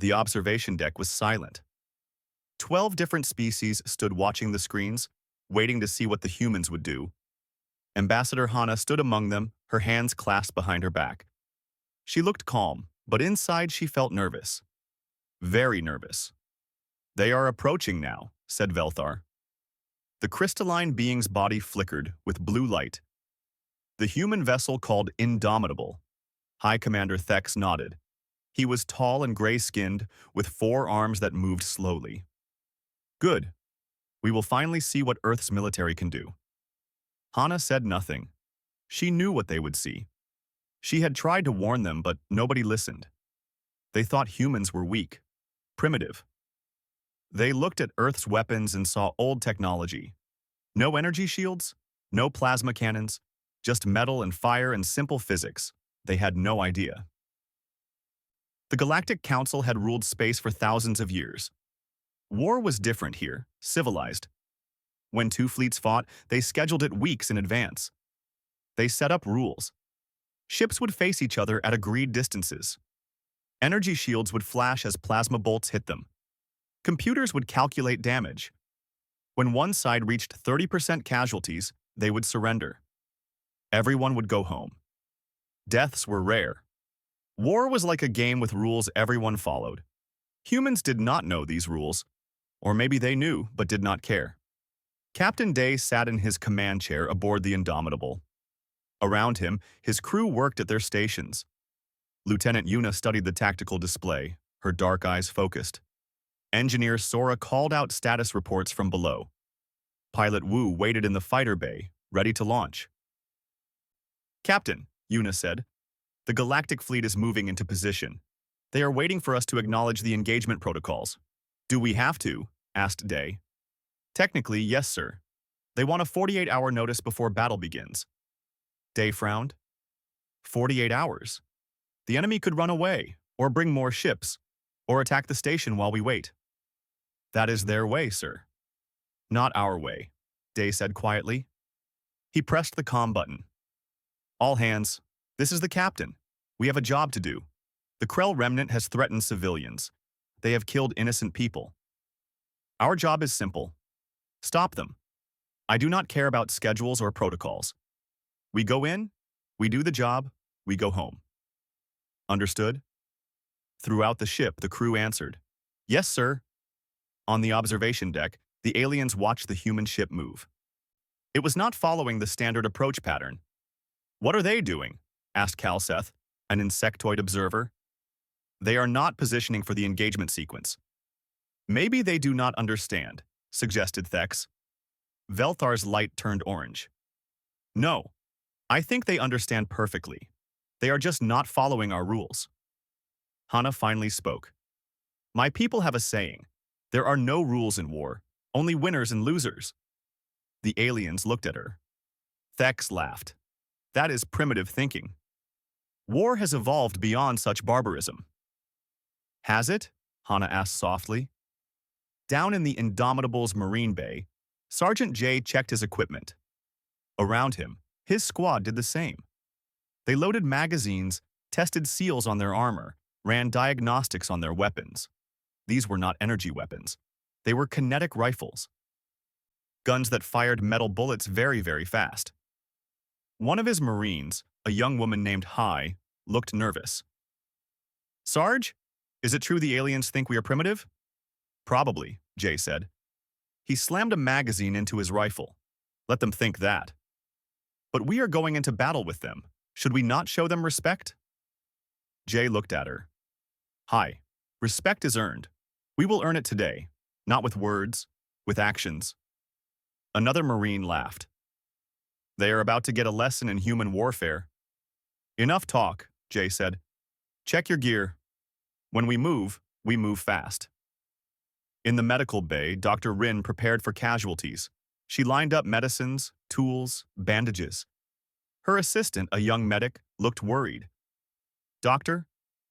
The observation deck was silent. 12 different species stood watching the screens, waiting to see what the humans would do. Ambassador Hana stood among them, her hands clasped behind her back. She looked calm, but inside she felt nervous. Very nervous. "They are approaching now," said Velthar. The crystalline being's body flickered with blue light. The human vessel called Indomitable. High Commander Thex nodded. He was tall and gray-skinned, with 4 arms that moved slowly. "Good. We will finally see what Earth's military can do." Hana said nothing. She knew what they would see. She had tried to warn them, but nobody listened. They thought humans were weak, primitive. They looked at Earth's weapons and saw old technology. No energy shields, no plasma cannons, just metal and fire and simple physics. They had no idea. The Galactic Council had ruled space for thousands of years. War was different here, civilized. When 2 fleets fought, they scheduled it weeks in advance. They set up rules. Ships would face each other at agreed distances. Energy shields would flash as plasma bolts hit them. Computers would calculate damage. When one side reached 30% casualties, they would surrender. Everyone would go home. Deaths were rare. War was like a game with rules everyone followed. Humans did not know these rules, or maybe they knew but did not care. Captain Day sat in his command chair aboard the Indomitable. Around him, his crew worked at their stations. Lieutenant Yuna studied the tactical display, her dark eyes focused. Engineer Sora called out status reports from below. Pilot Wu waited in the fighter bay, ready to launch. "Captain," Yuna said, "the Galactic Fleet is moving into position. They are waiting for us to acknowledge the engagement protocols." "Do we have to?" asked Day. "Technically, yes, sir. They want a 48-hour notice before battle begins." Day frowned. 48 hours. The enemy could run away, or bring more ships, or attack the station while we wait. "That is their way, sir." "Not our way," Day said quietly. He pressed the comm button. "All hands, this is the captain. We have a job to do. The Krell remnant has threatened civilians. They have killed innocent people. Our job is simple. Stop them. I do not care about schedules or protocols. We go in, we do the job, we go home." "Understood?" Throughout the ship, the crew answered, "Yes, sir." On the observation deck, the aliens watched the human ship move. It was not following the standard approach pattern. "What are they doing?" asked Calseth, an insectoid observer. "They are not positioning for the engagement sequence." "Maybe they do not understand," suggested Thex. Velthar's light turned orange. "No, I think they understand perfectly. They are just not following our rules." Hana finally spoke. "My people have a saying. There are no rules in war, only winners and losers." The aliens looked at her. Thex laughed. "That is primitive thinking. War has evolved beyond such barbarism." "Has it?" Hana asked softly. Down in the Indomitable's marine bay, Sergeant J checked his equipment. Around him, his squad did the same. They loaded magazines, tested seals on their armor, ran diagnostics on their weapons. These were not energy weapons. They were kinetic rifles. Guns that fired metal bullets very, very fast. One of his Marines, a young woman named Hai, looked nervous. "Sarge, is it true the aliens think we are primitive?" "Probably," Jay said. He slammed a magazine into his rifle. "Let them think that." "But we are going into battle with them. Should we not show them respect?" Jay looked at her. "Hi, respect is earned. We will earn it today, not with words, with actions." Another Marine laughed. "They are about to get a lesson in human warfare." "Enough talk," Jay said. "Check your gear. When we move fast." In the medical bay, Dr. Rin prepared for casualties. She lined up medicines, tools, bandages. Her assistant, a young medic, looked worried. "Doctor,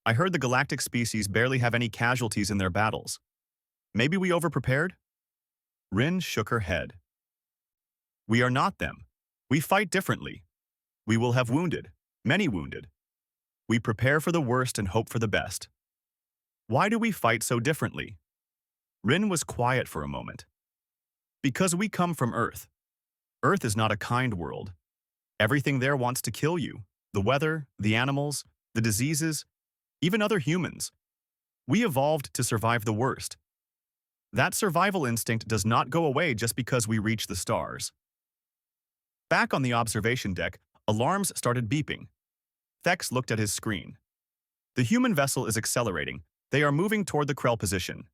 I heard the galactic species barely have any casualties in their battles. Maybe we overprepared?" Rin shook her head. "We are not them. We fight differently. We will have wounded, many wounded. We prepare for the worst and hope for the best." Why do we fight so differently? Rin was quiet for a moment. Because we come from Earth. Earth is not a kind world. Everything there wants to kill you. The weather, the animals, the diseases, even other humans. We evolved to survive the worst. That survival instinct does not go away just because we reach the stars. Back on the observation deck, alarms started beeping. Thex looked at his screen. The human vessel is accelerating. They are moving toward the Krell position.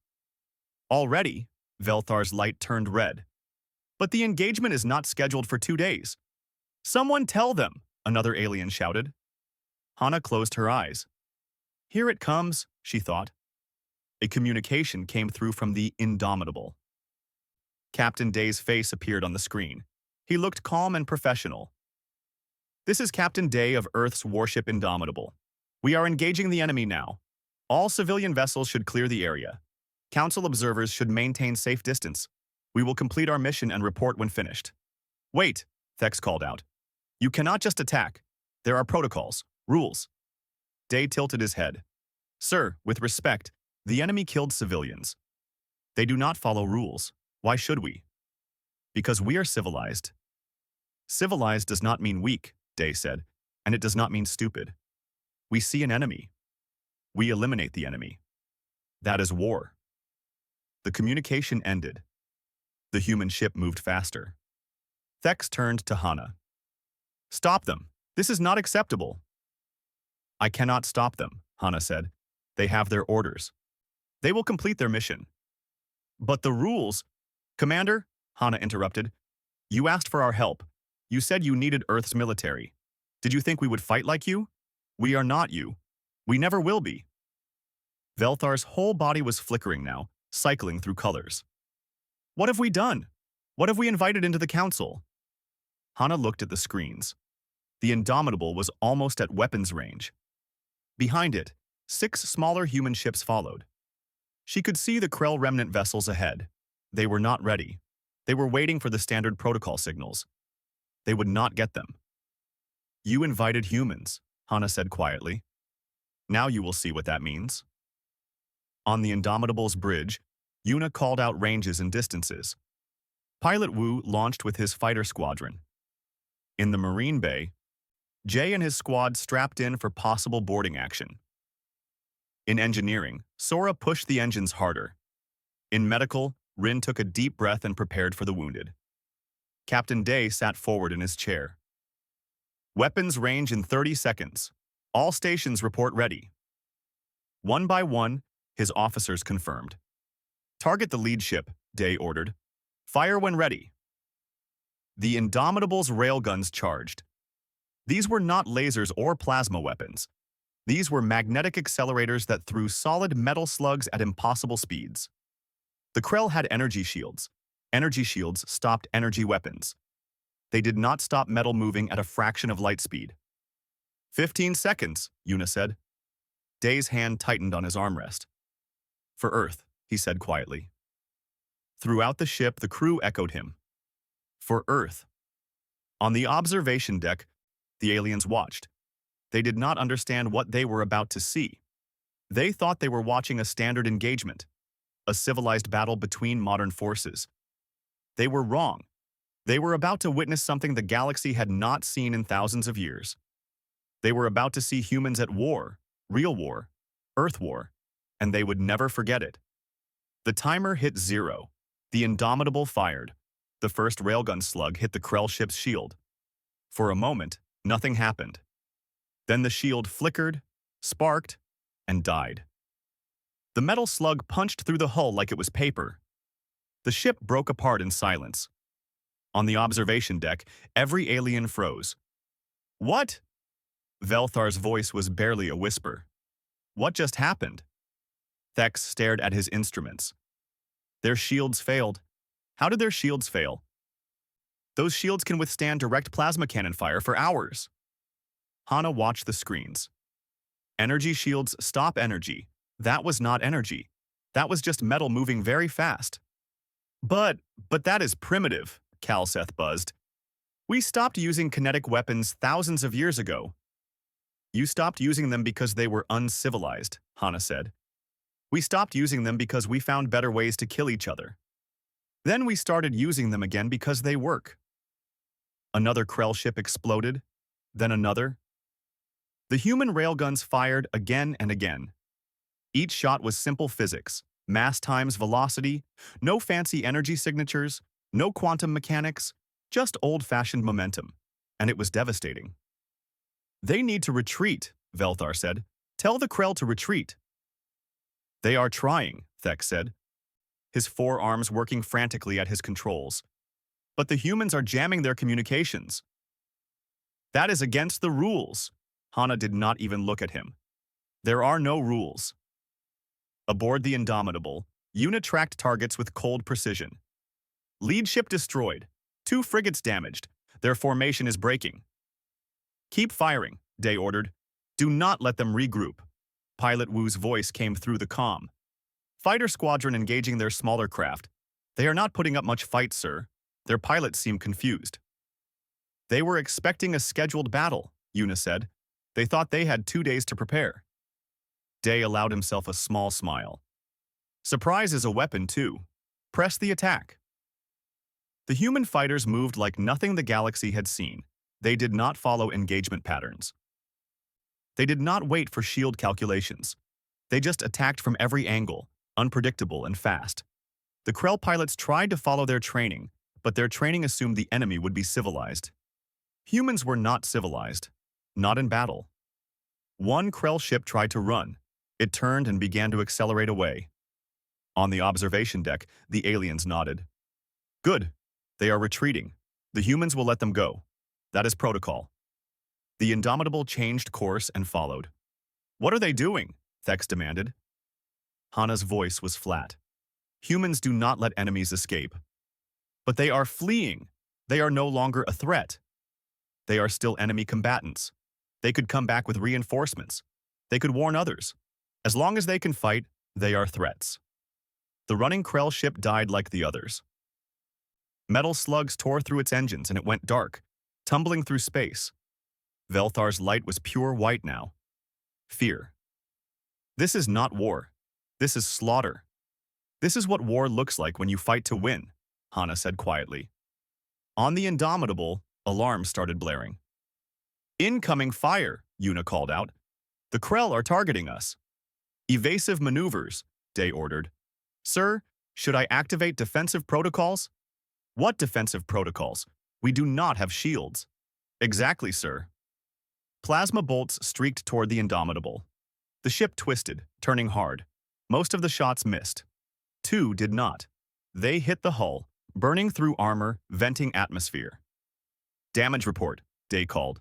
Already, Velthar's light turned red. But the engagement is not scheduled for 2 days. Someone tell them, another alien shouted. Hana closed her eyes. Here it comes, she thought. A communication came through from the Indomitable. Captain Day's face appeared on the screen. He looked calm and professional. This is Captain Day of Earth's warship Indomitable. We are engaging the enemy now. All civilian vessels should clear the area. Council observers should maintain safe distance. We will complete our mission and report when finished. Wait, Thex called out. You cannot just attack. There are protocols, rules. Day tilted his head. Sir, with respect, the enemy killed civilians. They do not follow rules. Why should we? Because we are civilized. Civilized does not mean weak, Day said, and it does not mean stupid. We see an enemy. We eliminate the enemy. That is war. The communication ended. The human ship moved faster. Thex turned to Hana. Stop them. This is not acceptable. I cannot stop them, Hana said. They have their orders. They will complete their mission. But the rules… Commander, Hana interrupted. You asked for our help. You said you needed Earth's military. Did you think we would fight like you? We are not you. We never will be. Velthar's whole body was flickering now, cycling through colors. What have we done? What have we invited into the council? Hana looked at the screens. The Indomitable was almost at weapons range. Behind it, 6 smaller human ships followed. She could see the Krell remnant vessels ahead. They were not ready. They were waiting for the standard protocol signals. They would not get them. You invited humans, Hana said quietly. Now you will see what that means. On the Indomitable's bridge, Yuna called out ranges and distances. Pilot Wu launched with his fighter squadron. In the Marine Bay, Jay and his squad strapped in for possible boarding action. In engineering, Sora pushed the engines harder. In medical, Rin took a deep breath and prepared for the wounded. Captain Day sat forward in his chair. Weapons range in 30 seconds. All stations report ready. One by one, his officers confirmed. Target the lead ship, Day ordered. Fire when ready. The Indomitable's railguns charged. These were not lasers or plasma weapons. These were magnetic accelerators that threw solid metal slugs at impossible speeds. The Krell had energy shields. Energy shields stopped energy weapons. They did not stop metal moving at a fraction of light speed. 15 seconds, Yuna said. Day's hand tightened on his armrest. For Earth, he said quietly. Throughout the ship, the crew echoed him. For Earth. On the observation deck, the aliens watched. They did not understand what they were about to see. They thought they were watching a standard engagement, a civilized battle between modern forces. They were wrong. They were about to witness something the galaxy had not seen in thousands of years. They were about to see humans at war, real war, Earth war, and they would never forget it. The timer hit 0. The Indomitable fired. The first railgun slug hit the Krell ship's shield. For a moment, nothing happened. Then the shield flickered, sparked, and died. The metal slug punched through the hull like it was paper. The ship broke apart in silence. On the observation deck, every alien froze. What? Velthar's voice was barely a whisper. What just happened? Thex stared at his instruments. Their shields failed. How did their shields fail? Those shields can withstand direct plasma cannon fire for hours. Hana watched the screens. Energy shields stop energy. That was not energy. That was just metal moving very fast. But that is primitive, Calseth buzzed. We stopped using kinetic weapons thousands of years ago. You stopped using them because they were uncivilized, Hana said. We stopped using them because we found better ways to kill each other. Then we started using them again because they work. Another Krell ship exploded, then another. The human railguns fired again and again. Each shot was simple physics, mass times velocity, no fancy energy signatures, no quantum mechanics, just old-fashioned momentum, and it was devastating. They need to retreat, Velthar said. Tell the Krell to retreat. They are trying, Thek said, his forearms working frantically at his controls. But the humans are jamming their communications. That is against the rules. Hana did not even look at him. There are no rules. Aboard the Indomitable, Una tracked targets with cold precision. Lead ship destroyed. 2 frigates damaged. Their formation is breaking. Keep firing, Day ordered. Do not let them regroup. Pilot Wu's voice came through the comm. Fighter squadron engaging their smaller craft. They are not putting up much fight, sir. Their pilots seem confused. They were expecting a scheduled battle, Una said. They thought they had 2 days to prepare. Day allowed himself a small smile. Surprise is a weapon, too. Press the attack. The human fighters moved like nothing the galaxy had seen. They did not follow engagement patterns. They did not wait for shield calculations. They just attacked from every angle, unpredictable and fast. The Krell pilots tried to follow their training, but their training assumed the enemy would be civilized. Humans were not civilized, not in battle. One Krell ship tried to run. It turned and began to accelerate away. On the observation deck, the aliens nodded. Good. They are retreating. The humans will let them go. That is protocol. The Indomitable changed course and followed. What are they doing? Thex demanded. Hana's voice was flat. Humans do not let enemies escape. But they are fleeing. They are no longer a threat. They are still enemy combatants. They could come back with reinforcements. They could warn others. As long as they can fight, they are threats. The running Krell ship died like the others. Metal slugs tore through its engines and it went dark, tumbling through space. Velthar's light was pure white now. Fear. This is not war. This is slaughter. This is what war looks like when you fight to win, Hana said quietly. On the Indomitable, alarms started blaring. Incoming fire, Una called out. The Krell are targeting us. Evasive maneuvers, Day ordered. Sir, should I activate defensive protocols? What defensive protocols? We do not have shields. Exactly, sir. Plasma bolts streaked toward the Indomitable. The ship twisted, turning hard. Most of the shots missed. 2 did not. They hit the hull, burning through armor, venting atmosphere. Damage report, Day called.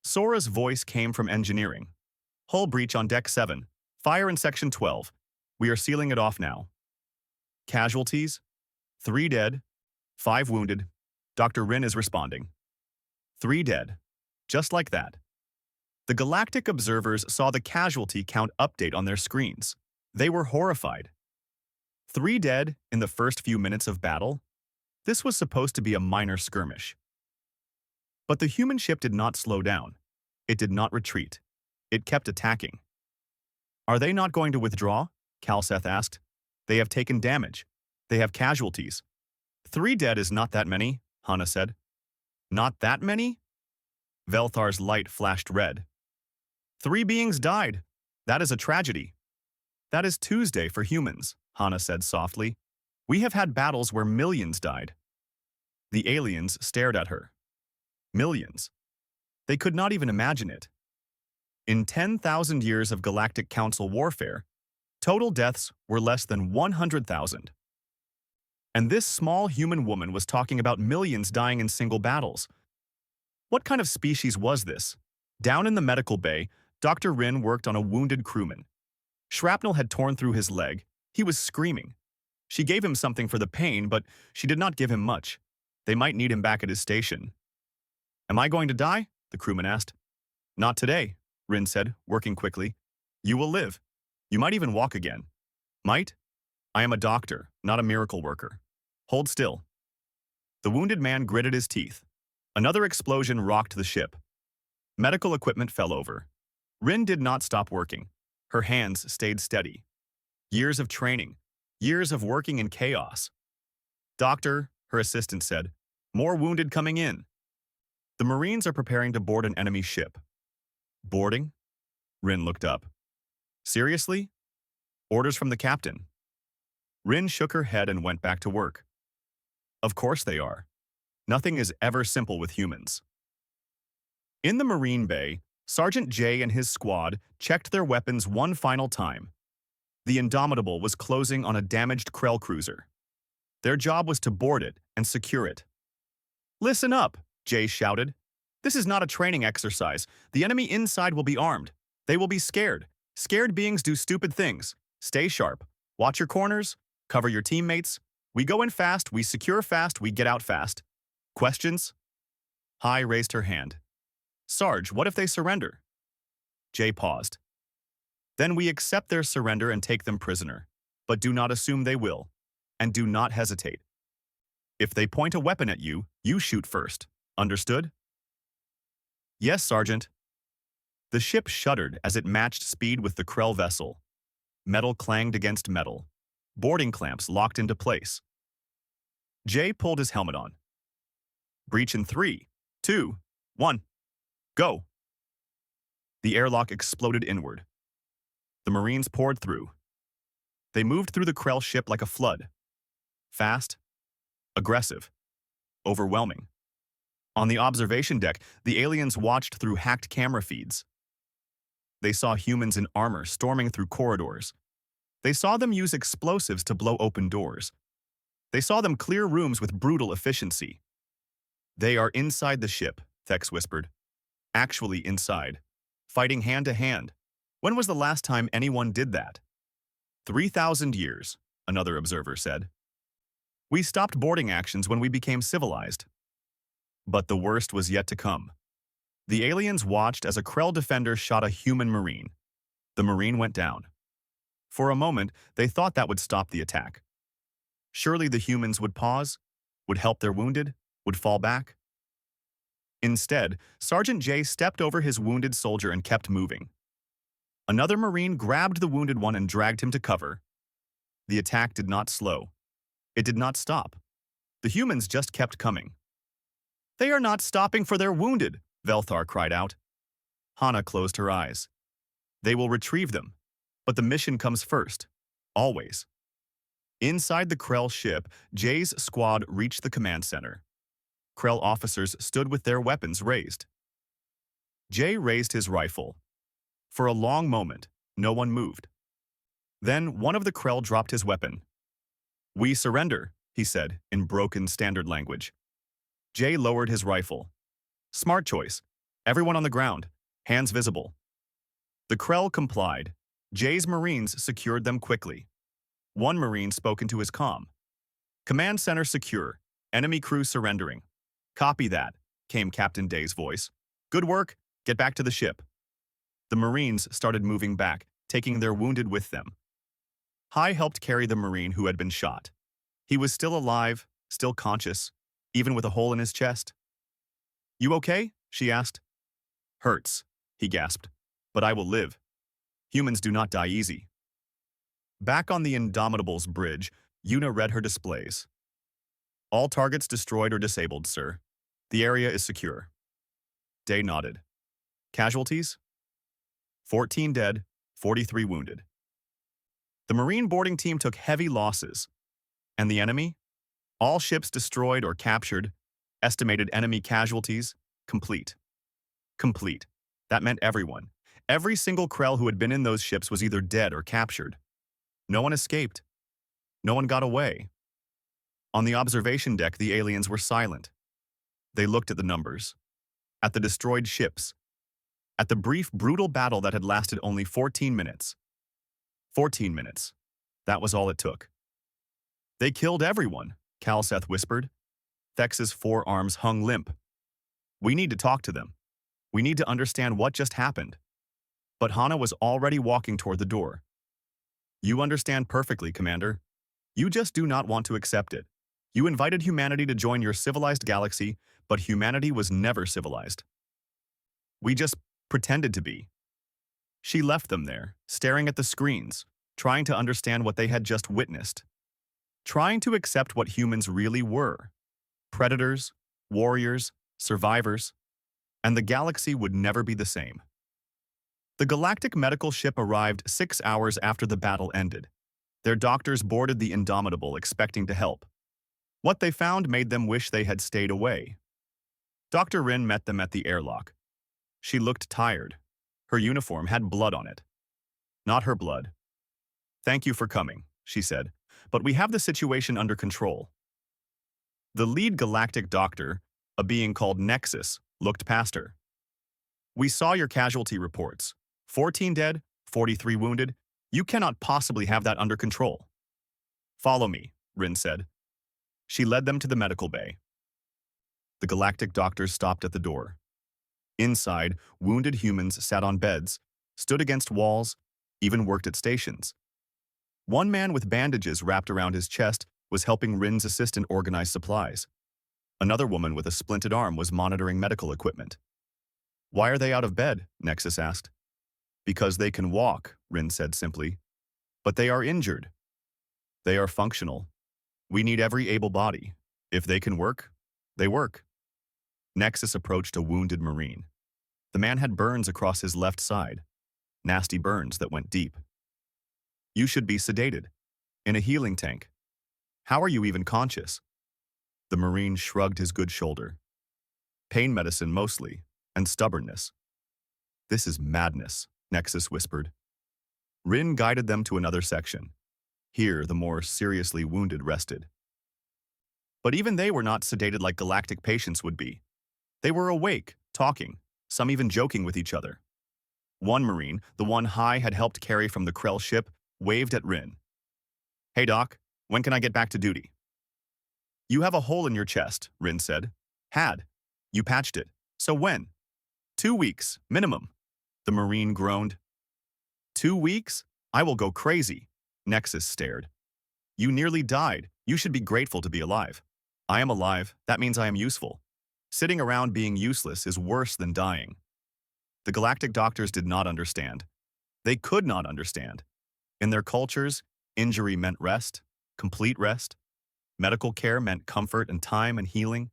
Sora's voice came from engineering. Hull breach on Deck 7. Fire in Section 12. We are sealing it off now. Casualties? 3 dead. 5 wounded. Dr. Rin is responding. 3 dead. Just like that. The Galactic observers saw the casualty count update on their screens. They were horrified. 3 dead in the first few minutes of battle? This was supposed to be a minor skirmish. But the human ship did not slow down. It did not retreat. It kept attacking. Are they not going to withdraw? Kalseth asked. They have taken damage. They have casualties. 3 dead is not that many, Hana said. Not that many? Velthar's light flashed red. 3 beings died. That is a tragedy. That is Tuesday for humans, Hana said softly. We have had battles where millions died. The aliens stared at her. Millions. They could not even imagine it. In 10,000 years of Galactic Council warfare, total deaths were less than 100,000. And this small human woman was talking about millions dying in single battles. What kind of species was this? Down in the medical bay, Dr. Rin worked on a wounded crewman. Shrapnel had torn through his leg. He was screaming. She gave him something for the pain, but she did not give him much. They might need him back at his station. Am I going to die? The crewman asked. Not today, Rin said, working quickly. You will live. You might even walk again. Might? I am a doctor, not a miracle worker. Hold still. The wounded man gritted his teeth. Another explosion rocked the ship. Medical equipment fell over. Rin did not stop working. Her hands stayed steady. Years of training. Years of working in chaos. Doctor, her assistant said, more wounded coming in. The Marines are preparing to board an enemy ship. Boarding? Rin looked up. Seriously? Orders from the captain. Rin shook her head and went back to work. Of course they are. Nothing is ever simple with humans. In the Marine Bay, Sergeant Jay and his squad checked their weapons one final time. The Indomitable was closing on a damaged Krell cruiser. Their job was to board it and secure it. Listen up, Jay shouted. This is not a training exercise. The enemy inside will be armed. They will be scared. Scared beings do stupid things. Stay sharp. Watch your corners. Cover your teammates. We go in fast, we secure fast, we get out fast. Questions? Hai raised her hand. Sarge, what if they surrender? Jay paused. Then we accept their surrender and take them prisoner. But do not assume they will. And do not hesitate. If they point a weapon at you, you shoot first. Understood? Yes, Sergeant. The ship shuddered as it matched speed with the Krell vessel. Metal clanged against metal. Boarding clamps locked into place. Jay pulled his helmet on. Breach in 3, 2, 1. Go! The airlock exploded inward. The Marines poured through. They moved through the Krell ship like a flood. Fast, aggressive, overwhelming. On the observation deck, the aliens watched through hacked camera feeds. They saw humans in armor storming through corridors. They saw them use explosives to blow open doors. They saw them clear rooms with brutal efficiency. They are inside the ship, Thex whispered. Actually inside. Fighting hand to hand. When was the last time anyone did that? 3,000 years, another observer said. We stopped boarding actions when we became civilized. But the worst was yet to come. The aliens watched as a Krell defender shot a human Marine. The Marine went down. For a moment, they thought that would stop the attack. Surely the humans would pause, would help their wounded, would fall back. Instead, Sergeant Jay stepped over his wounded soldier and kept moving. Another Marine grabbed the wounded one and dragged him to cover. The attack did not slow. It did not stop. The humans just kept coming. They are not stopping for their wounded, Velthar cried out. Hana closed her eyes. They will retrieve them, but the mission comes first, always. Inside the Krell ship, Jay's squad reached the command center. Krell officers stood with their weapons raised. Jay raised his rifle. For a long moment, no one moved. Then one of the Krell dropped his weapon. We surrender, he said in broken standard language. Jay lowered his rifle. Smart choice. Everyone on the ground, hands visible. The Krell complied. Jay's Marines secured them quickly. One Marine spoke into his comm. Command center secure. Enemy crew surrendering. Copy that, came Captain Day's voice. Good work. Get back to the ship. The Marines started moving back, taking their wounded with them. Hai helped carry the Marine who had been shot. He was still alive, still conscious, even with a hole in his chest. You okay? She asked. Hurts, he gasped. But I will live. Humans do not die easy. Back on the Indomitable's bridge, Yuna read her displays. All targets destroyed or disabled, sir. The area is secure. Day nodded. Casualties? 14 dead, 43 wounded. The Marine boarding team took heavy losses. And the enemy? All ships destroyed or captured. Estimated enemy casualties? Complete. Complete. That meant everyone. Every single Krell who had been in those ships was either dead or captured. No one escaped. No one got away. On the observation deck, the aliens were silent. They looked at the numbers. At the destroyed ships. At the brief, brutal battle that had lasted only 14 minutes. 14 minutes. That was all it took. They killed everyone, Kalseth whispered. Thex's forearms hung limp. We need to talk to them. We need to understand what just happened. But Hana was already walking toward the door. You understand perfectly, Commander. You just do not want to accept it. You invited humanity to join your civilized galaxy, but humanity was never civilized. We just pretended to be. She left them there, staring at the screens, trying to understand what they had just witnessed, trying to accept what humans really were: predators, warriors, survivors, and the galaxy would never be the same. The galactic medical ship arrived 6 hours after the battle ended. Their doctors boarded the Indomitable expecting to help. What they found made them wish they had stayed away. Dr. Rin met them at the airlock. She looked tired. Her uniform had blood on it. Not her blood. "Thank you for coming," she said, "but we have the situation under control." The lead galactic doctor, a being called Nexus, looked past her. "We saw your casualty reports. 14 dead, 43 wounded. You cannot possibly have that under control." "Follow me," Rin said. She led them to the medical bay. The galactic doctors stopped at the door. Inside, wounded humans sat on beds, stood against walls, even worked at stations. One man with bandages wrapped around his chest was helping Rin's assistant organize supplies. Another woman with a splinted arm was monitoring medical equipment. "Why are they out of bed?" Nexus asked. "Because they can walk," Rin said simply. "But they are injured. They are functional. We need every able body. If they can work, they work." Nexus approached a wounded Marine. The man had burns across his left side, nasty burns that went deep. "You should be sedated, in a healing tank. How are you even conscious?" The Marine shrugged his good shoulder. "Pain medicine mostly, and stubbornness." "This is madness," Nexus whispered. Rin guided them to another section. Here, the more seriously wounded rested. But even they were not sedated like galactic patients would be. They were awake, talking, some even joking with each other. One Marine, the one Hai had helped carry from the Krell ship, waved at Rin. "Hey Doc, when can I get back to duty?" "You have a hole in your chest," Rin said. "Had. You patched it. So when?" 2 weeks, minimum." The Marine groaned. 2 weeks? I will go crazy." Nexus stared. "You nearly died. You should be grateful to be alive." "I am alive. That means I am useful. Sitting around being useless is worse than dying." The galactic doctors did not understand. They could not understand. In their cultures, injury meant rest, complete rest. Medical care meant comfort and time and healing.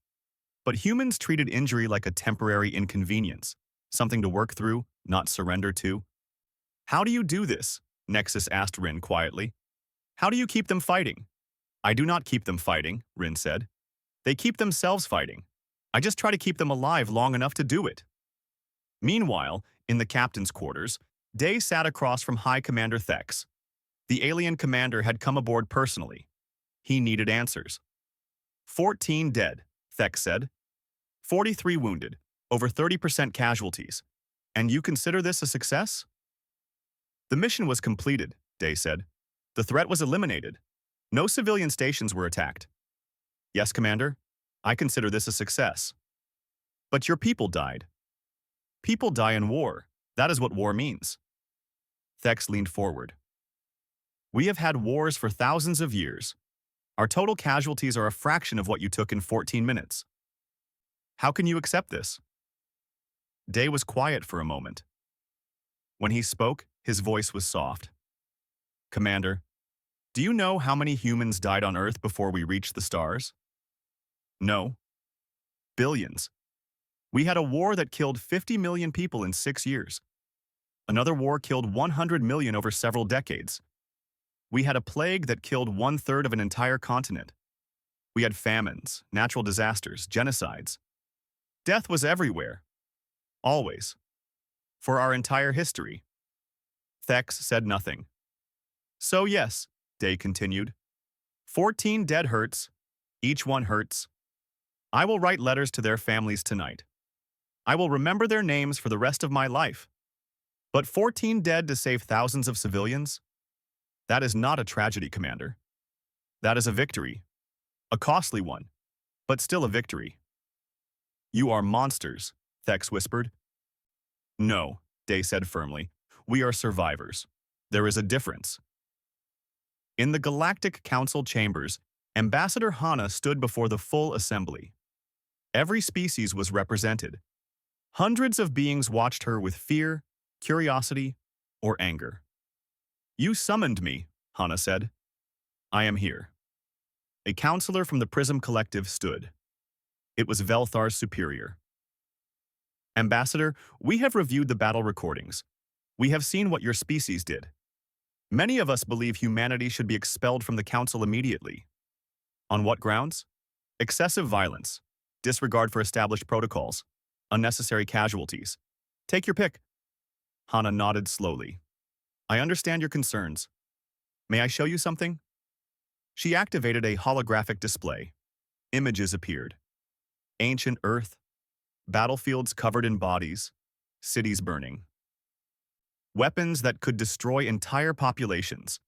But humans treated injury like a temporary inconvenience, something to work through, not surrender to. "How do you do this?" Nexus asked Rin quietly. "How do you keep them fighting?" "I do not keep them fighting," Rin said. "They keep themselves fighting. I just try to keep them alive long enough to do it." Meanwhile, in the captain's quarters, Day sat across from High Commander Thex. The alien commander had come aboard personally. He needed answers. 14 dead, Thex said. 43 wounded, over 30% casualties. And you consider this a success? "The mission was completed," Day said. "The threat was eliminated. No civilian stations were attacked." "Yes, Commander. I consider this a success." "But your people died." "People die in war. That is what war means." Thex leaned forward. "We have had wars for thousands of years. Our total casualties are a fraction of what you took in 14 minutes. How can you accept this?" Day was quiet for a moment. When he spoke, his voice was soft. "Commander, do you know how many humans died on Earth before we reached the stars?" "No." "Billions. We had a war that killed 50 million people in 6 years. Another war killed 100 million over several decades. We had a plague that killed 1/3 of an entire continent. We had famines, natural disasters, genocides. Death was everywhere. Always. For our entire history." Thex said nothing. "So yes," Day continued. 14 dead hurts. Each one hurts. I will write letters to their families tonight. I will remember their names for the rest of my life. But 14 dead to save thousands of civilians? That is not a tragedy, Commander. That is a victory. A costly one, but still a victory." "You are monsters," Thex whispered. "No," Day said firmly. "We are survivors. There is a difference." In the Galactic Council chambers, Ambassador Hana stood before the full assembly. Every species was represented. Hundreds of beings watched her with fear, curiosity, or anger. You summoned me, Hana said. I am here. A counselor from the Prism Collective stood. It was Velthar's superior. Ambassador, we have reviewed the battle recordings. We have seen what your species did. Many of us believe humanity should be expelled from the Council immediately. On what grounds? Excessive violence, disregard for established protocols, unnecessary casualties. Take your pick. Hana nodded slowly. I understand your concerns. May I show you something? She activated a holographic display. Images appeared. Ancient Earth, battlefields covered in bodies, cities burning. Weapons that could destroy entire populations.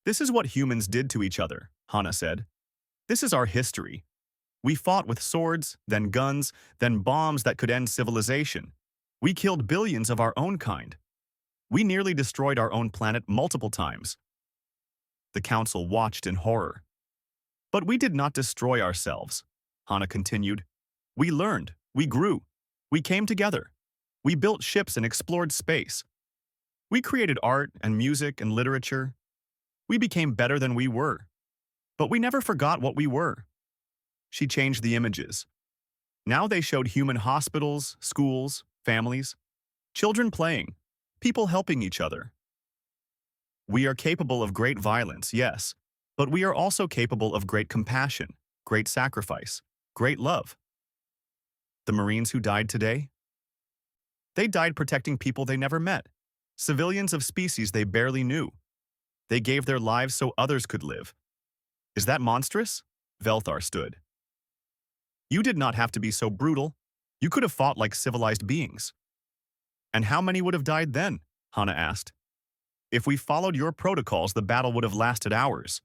This is what humans did to each other, Hana said. This is our history. We fought with swords, then guns, then bombs that could end civilization. We killed billions of our own kind. We nearly destroyed our own planet multiple times. The council watched in horror. But we did not destroy ourselves, Hana continued. We learned, we grew, we came together. We built ships and explored space. We created art and music and literature. We became better than we were. But we never forgot what we were. She changed the images. Now they showed human hospitals, schools, families, children playing, people helping each other. We are capable of great violence, yes, but we are also capable of great compassion, great sacrifice, great love. The Marines who died today? They died protecting people they never met, civilians of species they barely knew. They gave their lives so others could live. Is that monstrous? Velthar stood. You did not have to be so brutal. You could have fought like civilized beings. And how many would have died then? Hana asked. If we followed your protocols, the battle would have lasted hours.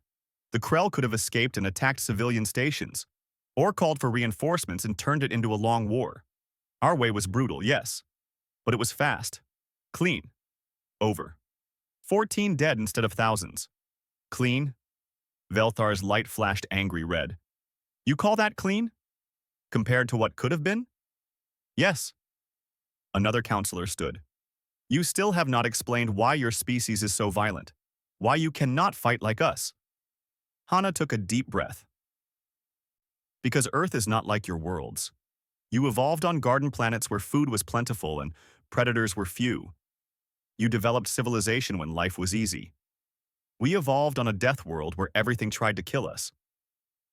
The Krell could have escaped and attacked civilian stations, or called for reinforcements and turned it into a long war. Our way was brutal, yes, but it was fast, clean, over. 14 dead instead of thousands. Clean? Velthar's light flashed angry red. You call that clean? Compared to what could have been? Yes. Another counselor stood. You still have not explained why your species is so violent, why you cannot fight like us. Hana took a deep breath. Because Earth is not like your worlds. You evolved on garden planets where food was plentiful and predators were few. You developed civilization when life was easy. We evolved on a death world where everything tried to kill us.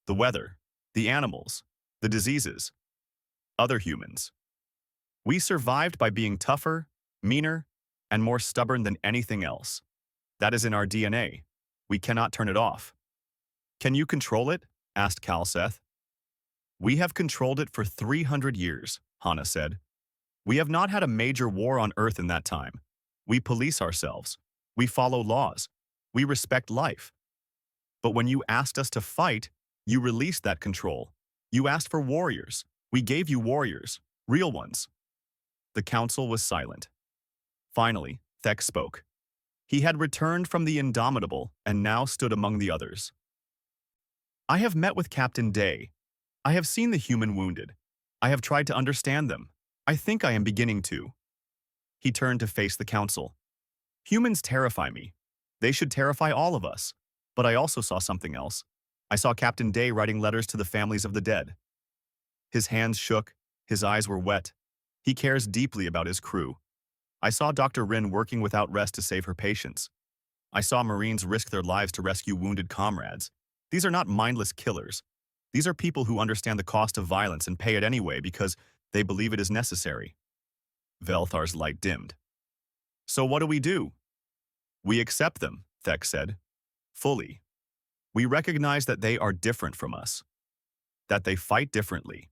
The weather, the animals, the diseases, other humans. We survived by being tougher, meaner, and more stubborn than anything else. That is in our DNA. We cannot turn it off. Can you control it? Asked Kalseth. We have controlled it for 300 years, Hana said. We have not had a major war on Earth in that time. We police ourselves. We follow laws. We respect life. But when you asked us to fight, you released that control. You asked for warriors. We gave you warriors, real ones. The council was silent. Finally, Thek spoke. He had returned from the Indomitable and now stood among the others. I have met with Captain Day. I have seen the human wounded. I have tried to understand them. I think I am beginning to. He turned to face the council. Humans terrify me. They should terrify all of us. But I also saw something else. I saw Captain Day writing letters to the families of the dead. His hands shook. His eyes were wet. He cares deeply about his crew. I saw Dr. Rin working without rest to save her patients. I saw Marines risk their lives to rescue wounded comrades. These are not mindless killers. These are people who understand the cost of violence and pay it anyway because they believe it is necessary. Velthar's light dimmed. So what do? We accept them, Thek said. Fully. We recognize that they are different from us. That they fight differently.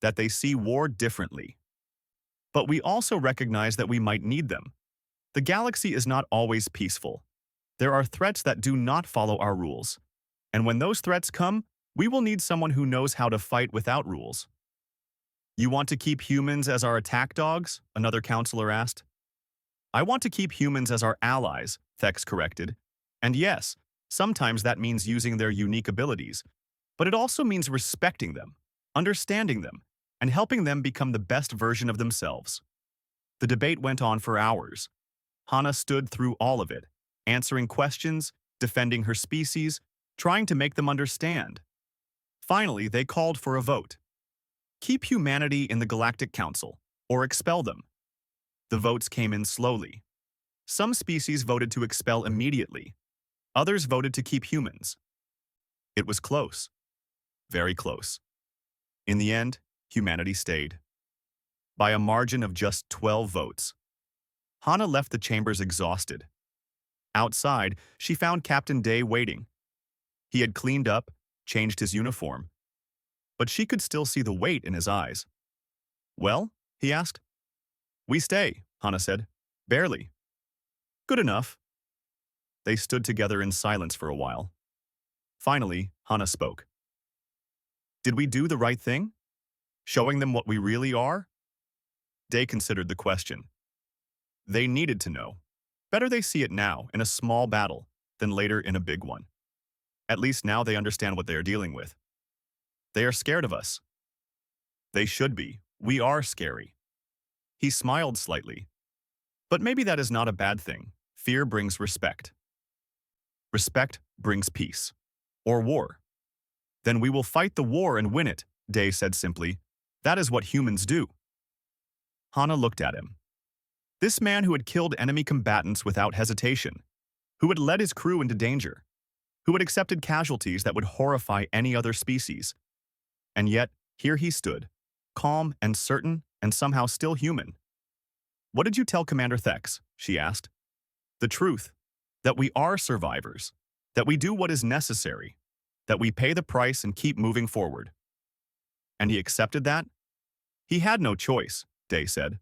That they see war differently. But we also recognize that we might need them. The galaxy is not always peaceful. There are threats that do not follow our rules. And when those threats come, we will need someone who knows how to fight without rules. You want to keep humans as our attack dogs? Another counselor asked. I want to keep humans as our allies, Thex corrected. And yes, sometimes that means using their unique abilities. But it also means respecting them, understanding them, and helping them become the best version of themselves. The debate went on for hours. Hana stood through all of it, answering questions, defending her species, trying to make them understand. Finally, they called for a vote. Keep humanity in the Galactic Council, or expel them. The votes came in slowly. Some species voted to expel immediately. Others voted to keep humans. It was close. Very close. In the end, humanity stayed. By a margin of just 12 votes. Hana left the chambers exhausted. Outside, she found Captain Day waiting. He had cleaned up, changed his uniform. But she could still see the weight in his eyes. "Well?" he asked. "We stay," Hana said. "Barely." "Good enough." They stood together in silence for a while. Finally, Hana spoke. "Did we do the right thing? Showing them what we really are?" Day considered the question. They needed to know. Better they see it now, in a small battle, than later in a big one. At least now they understand what they are dealing with. They are scared of us. They should be. We are scary. He smiled slightly. But maybe that is not a bad thing. Fear brings respect. Respect brings peace. Or war. Then we will fight the war and win it, Day said simply. That is what humans do. Hana looked at him. This man who had killed enemy combatants without hesitation, who had led his crew into danger, who had accepted casualties that would horrify any other species. And yet, here he stood, calm and certain and somehow still human. "What did you tell Commander Thex?" she asked. "The truth, that we are survivors, that we do what is necessary, that we pay the price and keep moving forward." And he accepted that? He had no choice, Day said.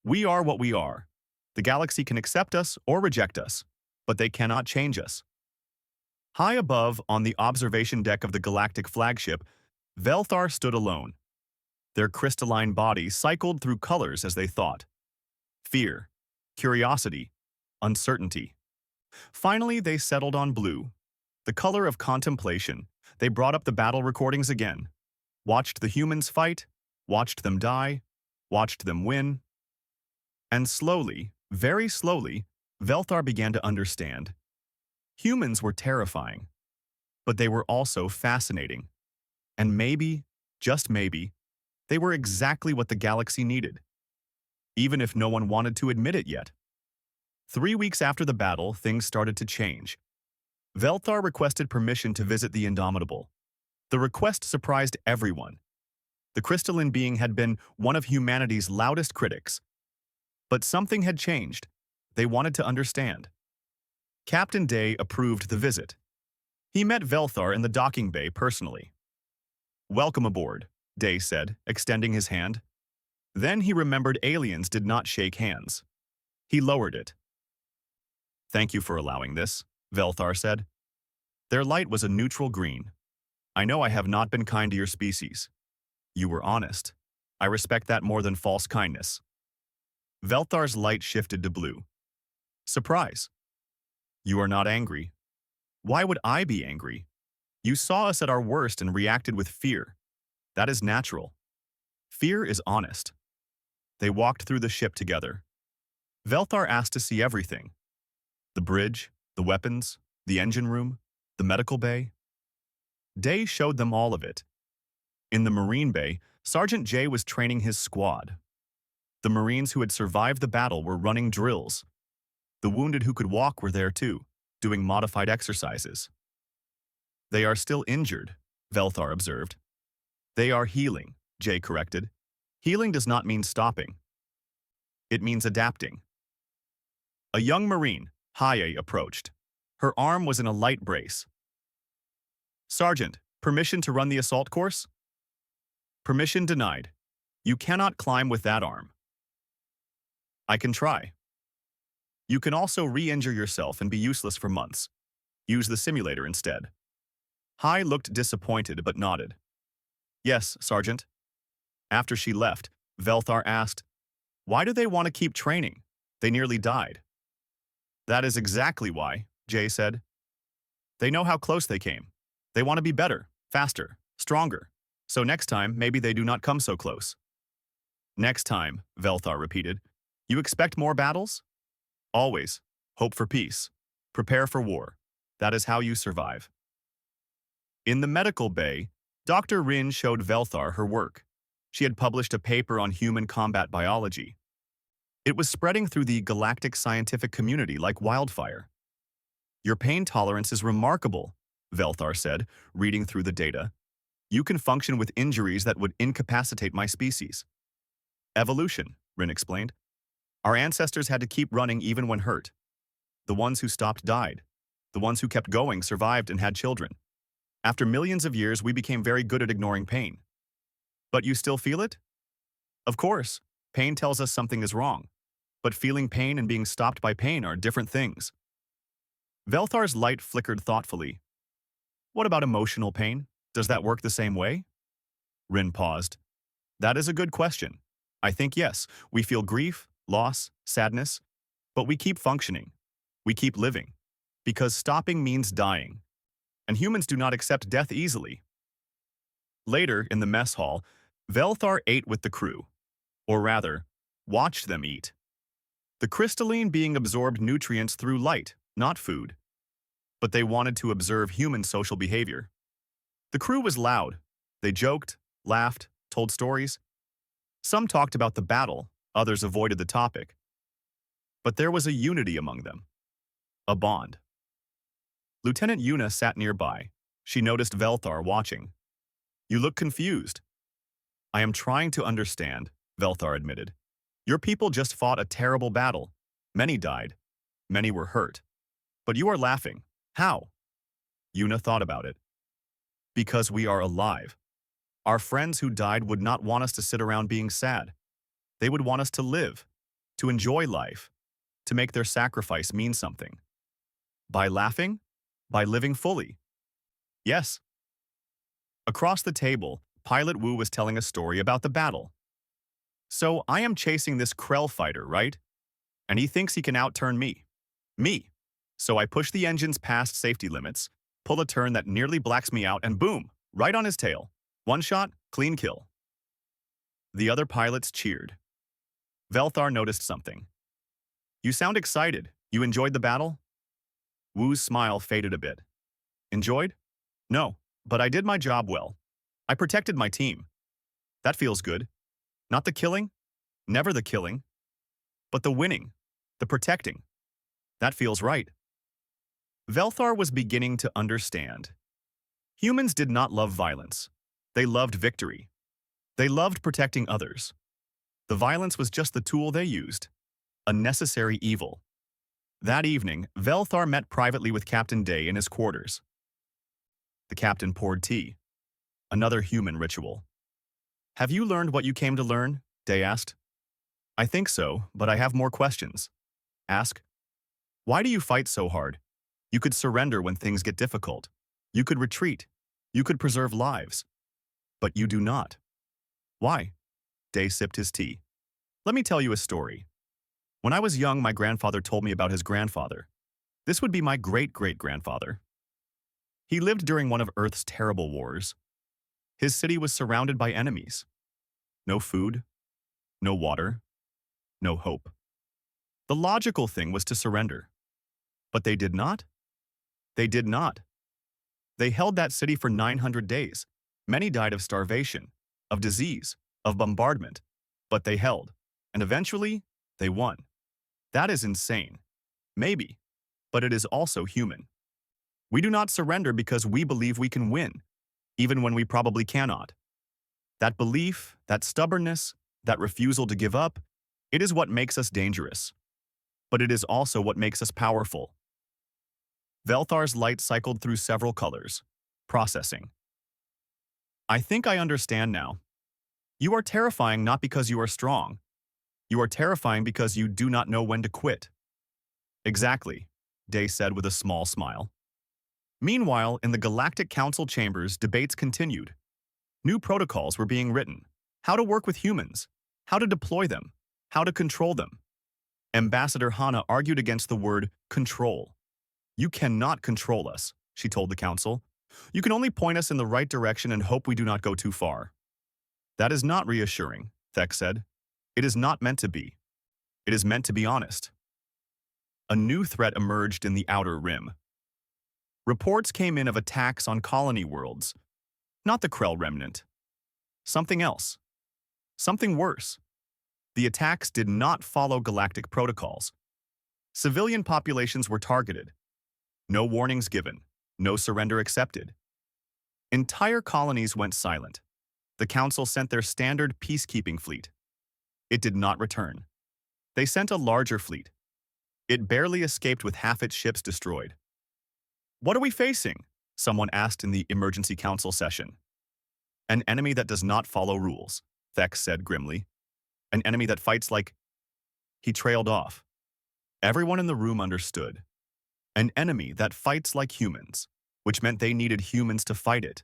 We are what we are. The galaxy can accept us or reject us, but they cannot change us. High above, on the observation deck of the galactic flagship, Velthar stood alone. Their crystalline bodies cycled through colors as they thought. Fear, curiosity, uncertainty. Finally, they settled on blue, the color of contemplation. They brought up the battle recordings again, watched the humans fight, watched them die, watched them win. And slowly, very slowly, Velthar began to understand. Humans were terrifying, but they were also fascinating. And maybe, just maybe, they were exactly what the galaxy needed, even if no one wanted to admit it yet. 3 weeks after the battle, things started to change. Velthar requested permission to visit the Indomitable. The request surprised everyone. The crystalline being had been one of humanity's loudest critics. But something had changed. They wanted to understand. Captain Day approved the visit. He met Velthar in the docking bay personally. "Welcome aboard," Day said, extending his hand. Then he remembered aliens did not shake hands. He lowered it. "Thank you for allowing this," Velthar said. Their light was a neutral green. "I know I have not been kind to your species. You were honest. I respect that more than false kindness." Velthar's light shifted to blue. "Surprise. You are not angry. Why would I be angry? You saw us at our worst and reacted with fear. That is natural. Fear is honest." They walked through the ship together. Velthar asked to see everything. The bridge, the weapons, the engine room, the medical bay. Day showed them all of it. In the Marine Bay, Sergeant Jay was training his squad. The Marines who had survived the battle were running drills. The wounded who could walk were there too, doing modified exercises. "They are still injured," Velthar observed. "They are healing," Jay corrected. "Healing does not mean stopping. It means adapting." A young Marine, Haye, approached. Her arm was in a light brace. "Sergeant, permission to run the assault course?" "Permission denied. You cannot climb with that arm." "I can try." "You can also re-injure yourself and be useless for months. Use the simulator instead." Hai looked disappointed but nodded. "Yes, Sergeant." After she left, Velthar asked, "Why do they want to keep training? They nearly died." "That is exactly why," Jay said. "They know how close they came. They want to be better, faster, stronger. So next time, maybe they do not come so close." "Next time," Velthar repeated. "You expect more battles?" "Always. Hope for peace." Prepare for war. That is how you survive. In the medical bay, Dr. Rin showed Velthar her work. She had published a paper on human combat biology. It was spreading through the galactic scientific community like wildfire. Your pain tolerance is remarkable, Velthar said, reading through the data. You can function with injuries that would incapacitate my species. Evolution, Rin explained. Our ancestors had to keep running even when hurt. The ones who stopped died. The ones who kept going survived and had children. After millions of years, we became very good at ignoring pain. But you still feel it? Of course, pain tells us something is wrong. But feeling pain and being stopped by pain are different things. Velthar's light flickered thoughtfully. What about emotional pain? Does that work the same way? Rin paused. That is a good question. I think yes, we feel grief, loss, sadness, but we keep functioning. We keep living. Because stopping means dying. And humans do not accept death easily. Later, in the mess hall, Velthar ate with the crew. Or rather, watched them eat. The crystalline being absorbed nutrients through light, not food. But they wanted to observe human social behavior. The crew was loud. They joked, laughed, told stories. Some talked about the battle, others avoided the topic. But there was a unity among them. A bond. Lieutenant Yuna sat nearby. She noticed Velthar watching. You look confused. I am trying to understand, Velthar admitted. Your people just fought a terrible battle. Many died. Many were hurt. But you are laughing. How? Yuna thought about it. Because we are alive. Our friends who died would not want us to sit around being sad. They would want us to live, to enjoy life, to make their sacrifice mean something. By laughing? By living fully. Yes. Across the table, Pilot Wu was telling a story about the battle. So I am chasing this Krell fighter, right? And he thinks he can outturn me. Me. So I push the engines past safety limits, pull a turn that nearly blacks me out, and boom, right on his tail. One shot, clean kill. The other pilots cheered. Velthar noticed something. You sound excited. You enjoyed the battle? Wu's smile faded a bit. Enjoyed? No, but I did my job well. I protected my team. That feels good. Not the killing, never the killing, but the winning, the protecting. That feels right. Velthar was beginning to understand. Humans did not love violence. They loved victory. They loved protecting others. The violence was just the tool they used, a necessary evil. That evening, Velthar met privately with Captain Day in his quarters. The captain poured tea. Another human ritual. Have you learned what you came to learn? Day asked. I think so, but I have more questions. Ask. Why do you fight so hard? You could surrender when things get difficult. You could retreat. You could preserve lives. But you do not. Why? Day sipped his tea. Let me tell you a story. When I was young, my grandfather told me about his grandfather. This would be my great-great-grandfather. He lived during one of Earth's terrible wars. His city was surrounded by enemies. No food, no water, no hope. The logical thing was to surrender. But they did not. They did not. They held that city for 900 days. Many died of starvation, of disease, of bombardment. But they held, and eventually, they won. That is insane. Maybe, but it is also human. We do not surrender because we believe we can win, even when we probably cannot. That belief, that stubbornness, that refusal to give up, it is what makes us dangerous. But it is also what makes us powerful. Velthar's light cycled through several colors, processing. I think I understand now. You are terrifying not because you are strong. You are terrifying because you do not know when to quit. Exactly, Day said with a small smile. Meanwhile, in the Galactic Council chambers, debates continued. New protocols were being written. How to work with humans, how to deploy them, how to control them. Ambassador Hana argued against the word control. You cannot control us, she told the council. You can only point us in the right direction and hope we do not go too far. That is not reassuring, Thek said. It is not meant to be. It is meant to be honest. a new threat emerged in the outer rim. Reports came in of attacks on colony worlds, not the Krell remnant. Something else. Something worse. The attacks did not follow galactic protocols. Civilian populations were targeted. No warnings given. No surrender accepted. Entire colonies went silent. The Council sent their standard peacekeeping fleet. It did not return. They sent a larger fleet. It barely escaped with half its ships destroyed. "What are we facing?" someone asked in the emergency council session. "An enemy that does not follow rules," Thex said grimly. "An enemy that fights like—" He trailed off. Everyone in the room understood. An enemy that fights like humans, which meant they needed humans to fight it.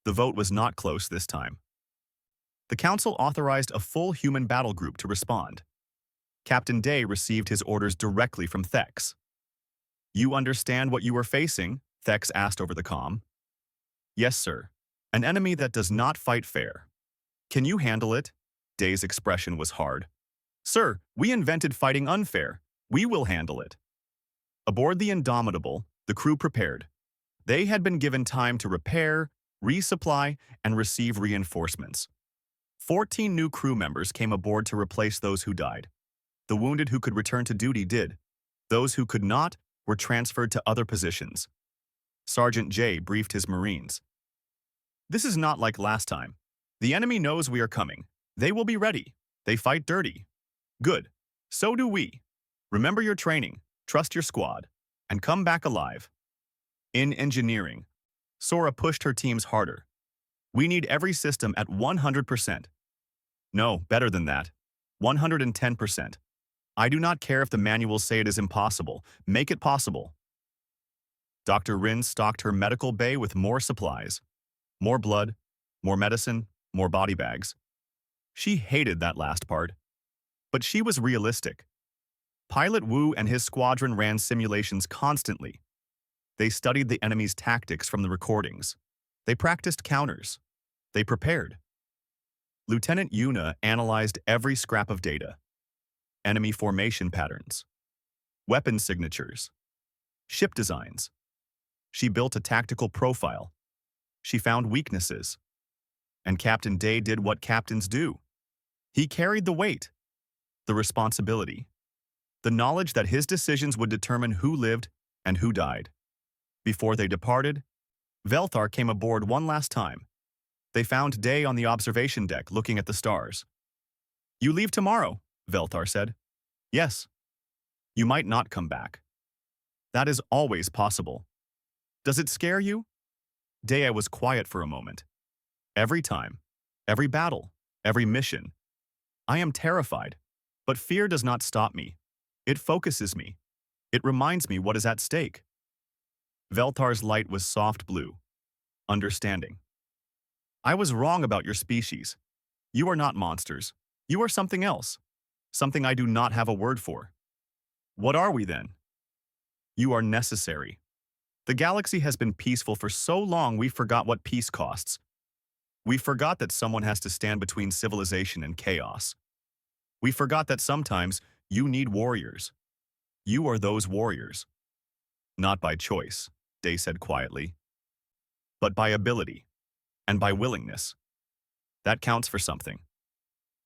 The vote was not close this time. The council authorized a full human battle group to respond. Captain Day received his orders directly from Thex. "You understand what you are facing?" Thex asked over the comm. "Yes, sir. An enemy that does not fight fair." "Can you handle it?" Day's expression was hard. "Sir, we invented fighting unfair. We will handle it." Aboard the Indomitable, the crew prepared. They had been given time to repair, resupply, and receive reinforcements. 14 new crew members came aboard to replace those who died. The wounded who could return to duty did. Those who could not were transferred to other positions. Sergeant J briefed his Marines. "This is not like last time. The enemy knows we are coming. They will be ready. They fight dirty. Good. So do we. Remember your training, trust your squad, and come back alive." In engineering, Sora pushed her teams harder. "We need every system at 100%. No, better than that. 110%. I do not care if the manuals say it is impossible. Make it possible." Dr. Rin stocked her medical bay with more supplies. More blood, more medicine, more body bags. She hated that last part. But she was realistic. Pilot Wu and his squadron ran simulations constantly. They studied the enemy's tactics from the recordings. They practiced counters. They prepared. Lieutenant Yuna analyzed every scrap of data. Enemy formation patterns. Weapon signatures. Ship designs. She built a tactical profile. She found weaknesses. And Captain Day did what captains do. He carried the weight, the responsibility, the knowledge that his decisions would determine who lived and who died. Before they departed, Velthar came aboard one last time. They found Day on the observation deck looking at the stars. "You leave tomorrow," Velthar said. "Yes. You might not come back. That is always possible. Does it scare you?" Day was quiet for a moment. "Every time, every battle, every mission. I am terrified, but fear does not stop me. It focuses me. It reminds me what is at stake." Veltar's light was soft blue. Understanding. "I was wrong about your species. You are not monsters. You are something else. Something I do not have a word for." "What are we then?" "You are necessary. The galaxy has been peaceful for so long we forgot what peace costs. We forgot that someone has to stand between civilization and chaos. We forgot that sometimes you need warriors. You are those warriors." "Not by choice," Day said quietly, "but by ability and by willingness. That counts for something."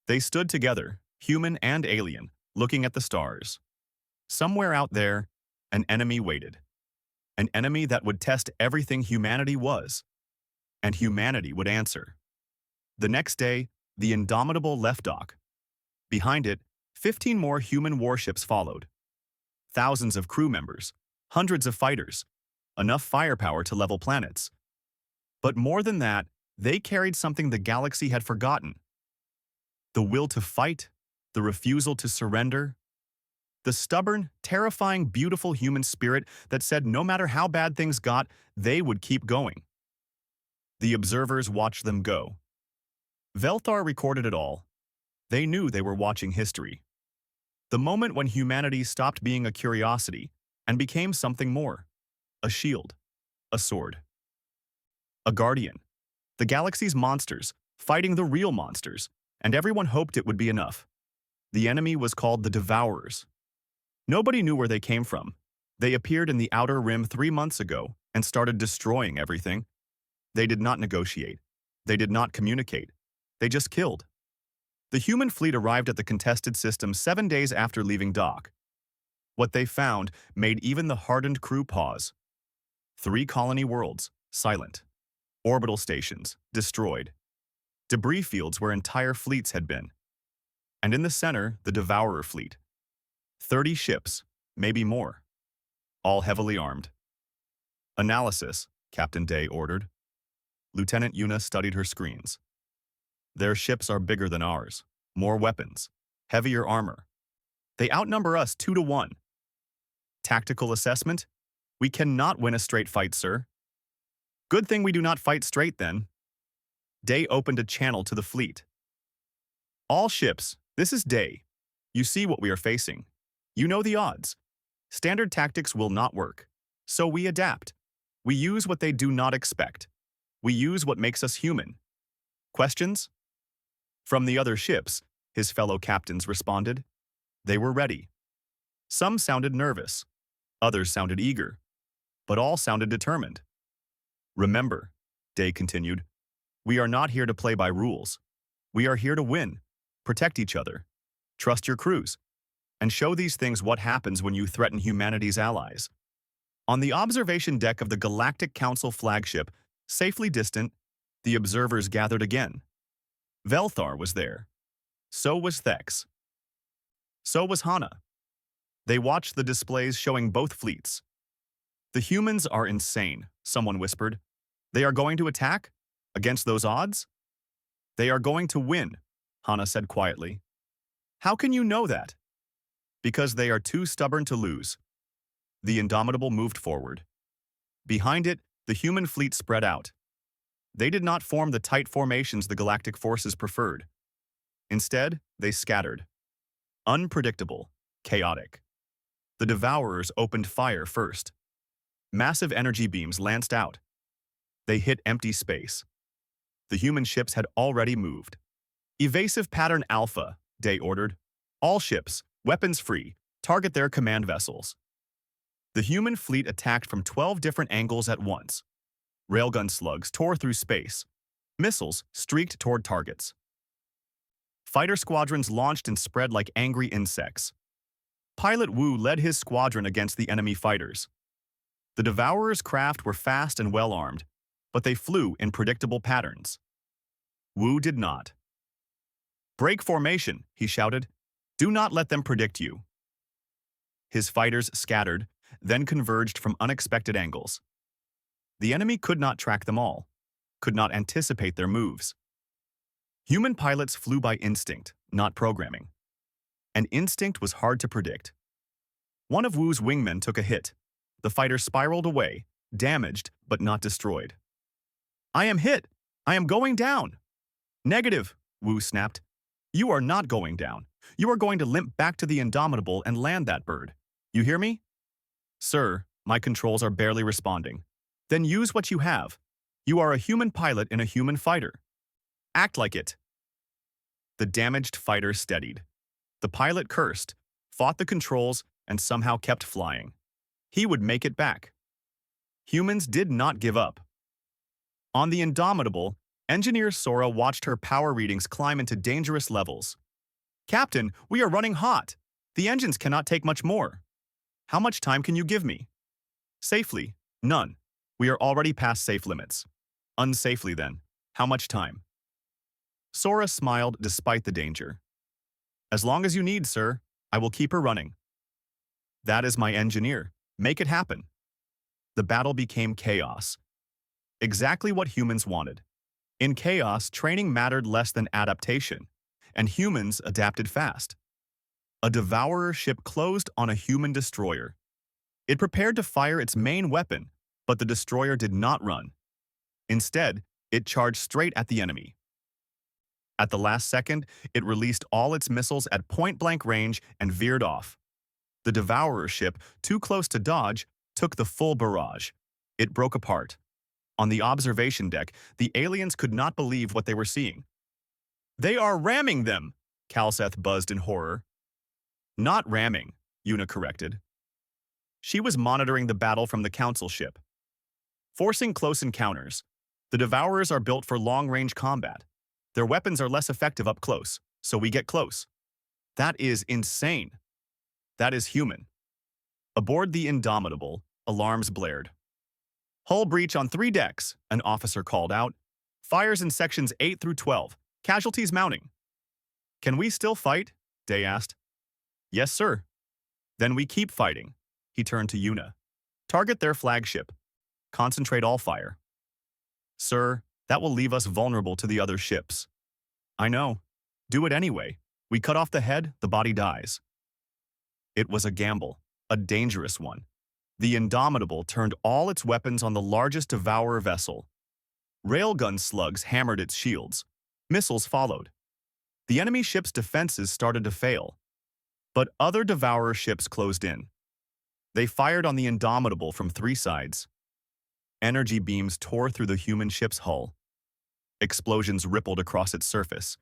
They stood together, human and alien, looking at the stars. Somewhere out there, an enemy waited. An enemy that would test everything humanity was. And humanity would answer. The next day, the Indomitable left dock. Behind it, 15 more human warships followed. Thousands of crew members, hundreds of fighters, enough firepower to level planets. But more than that, they carried something the galaxy had forgotten. The will to fight, the refusal to surrender, the stubborn, terrifying, beautiful human spirit that said no matter how bad things got, they would keep going. The observers watched them go. Velthar recorded it all. They knew they were watching history. The moment when humanity stopped being a curiosity and became something more. A shield. A sword. A guardian. The galaxy's monsters, fighting the real monsters, and everyone hoped it would be enough. The enemy was called the Devourers. Nobody knew where they came from. They appeared in the Outer Rim 3 months ago and started destroying everything. They did not negotiate. They did not communicate. They just killed. The human fleet arrived at the contested system 7 days after leaving dock. What they found made even the hardened crew pause. 3 colony worlds, silent. Orbital stations, destroyed. Debris fields where entire fleets had been. And in the center, the Devourer fleet. 30 ships, maybe more. All heavily armed. Analysis, Captain Day ordered. Lieutenant Yuna studied her screens. Their ships are bigger than ours. More weapons. Heavier armor. They outnumber us 2-1. Tactical assessment? We cannot win a straight fight, sir. Good thing we do not fight straight, then. Day opened a channel to the fleet. All ships, this is Day. You see what we are facing. You know the odds. Standard tactics will not work. So we adapt. We use what they do not expect. We use what makes us human. Questions? From the other ships, his fellow captains responded. They were ready. Some sounded nervous. Others sounded eager. But all sounded determined. Remember, Day continued, we are not here to play by rules. We are here to win, protect each other, trust your crews, and show these things what happens when you threaten humanity's allies. On the observation deck of the Galactic Council flagship, safely distant, the observers gathered again. Velthar was there. So was Thex. So was Hana. They watched the displays showing both fleets. The humans are insane, someone whispered. They are going to attack? Against those odds? They are going to win, Hana said quietly. How can you know that? Because they are too stubborn to lose. The Indomitable moved forward. Behind it, the human fleet spread out. They did not form the tight formations the galactic forces preferred. Instead, they scattered. Unpredictable, chaotic. The Devourers opened fire first. Massive energy beams lanced out. They hit empty space. The human ships had already moved. Evasive pattern Alpha, Day ordered. All ships, weapons free, target their command vessels. The human fleet attacked from 12 different angles at once. Railgun slugs tore through space. Missiles streaked toward targets. Fighter squadrons launched and spread like angry insects. Pilot Wu led his squadron against the enemy fighters. The Devourers' craft were fast and well-armed, but they flew in predictable patterns. Wu did not. Break formation, he shouted. Do not let them predict you. His fighters scattered, then converged from unexpected angles. The enemy could not track them all, could not anticipate their moves. Human pilots flew by instinct, not programming. And instinct was hard to predict. One of Wu's wingmen took a hit. The fighter spiraled away, damaged but not destroyed. I am hit! I am going down! Negative, Wu snapped. You are not going down. You are going to limp back to the Indomitable and land that bird. You hear me? Sir, my controls are barely responding. Then use what you have. You are a human pilot in a human fighter. Act like it. The damaged fighter steadied. The pilot cursed, fought the controls, and somehow kept flying. He would make it back. Humans did not give up. On the Indomitable, engineer Sora watched her power readings climb into dangerous levels. Captain, we are running hot. The engines cannot take much more. How much time can you give me? Safely, none. We are already past safe limits. Unsafely then, how much time? Sora smiled despite the danger. As long as you need, sir, I will keep her running. That is my engineer. Make it happen. The battle became chaos. Exactly what humans wanted. In chaos, training mattered less than adaptation, and humans adapted fast. A Devourer ship closed on a human destroyer. It prepared to fire its main weapon, but the destroyer did not run. Instead, it charged straight at the enemy. At the last second, it released all its missiles at point-blank range and veered off. The Devourer ship, too close to dodge, took the full barrage. It broke apart. On the observation deck, the aliens could not believe what they were seeing. They are ramming them, Kalseth buzzed in horror. Not ramming, Yuna corrected. She was monitoring the battle from the council ship. Forcing close encounters, the Devourers are built for long-range combat. Their weapons are less effective up close, so we get close. That is insane. That is human. Aboard the Indomitable, alarms blared. Hull breach on 3 decks, an officer called out. Fires in sections 8 through 12. Casualties mounting. Can we still fight? Day asked. Yes, sir. Then we keep fighting. He turned to Yuna. Target their flagship. Concentrate all fire. Sir, that will leave us vulnerable to the other ships. I know. Do it anyway. We cut off the head, the body dies. It was a gamble, a dangerous one. The Indomitable turned all its weapons on the largest Devourer vessel. Railgun slugs hammered its shields. Missiles followed. The enemy ship's defenses started to fail. But other Devourer ships closed in. They fired on the Indomitable from 3 sides. Energy beams tore through the human ship's hull. Explosions rippled across its surface.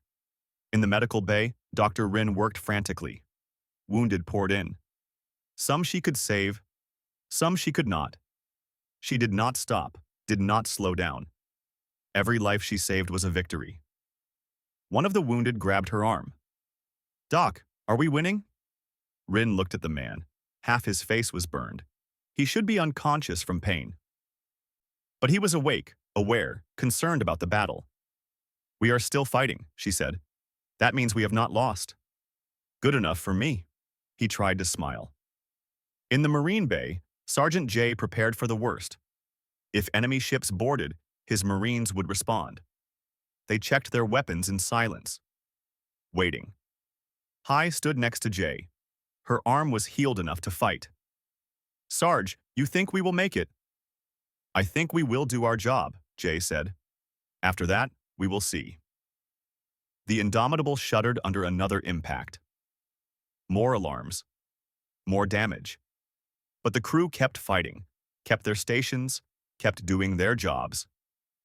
In the medical bay, Dr. Rin worked frantically. Wounded poured in. Some she could save, some she could not. She did not stop, did not slow down. Every life she saved was a victory. One of the wounded grabbed her arm. Doc, are we winning? Rin looked at the man. Half his face was burned. He should be unconscious from pain. But he was awake, aware, concerned about the battle. We are still fighting, she said. That means we have not lost. Good enough for me. He tried to smile. In the Marine Bay, Sergeant J prepared for the worst. If enemy ships boarded, his Marines would respond. They checked their weapons in silence. Waiting. Hai stood next to J. Her arm was healed enough to fight. Sarge, you think we will make it? I think we will do our job, Jay said. After that, we will see. The Indomitable shuddered under another impact. More alarms. More damage. But the crew kept fighting, kept their stations, kept doing their jobs.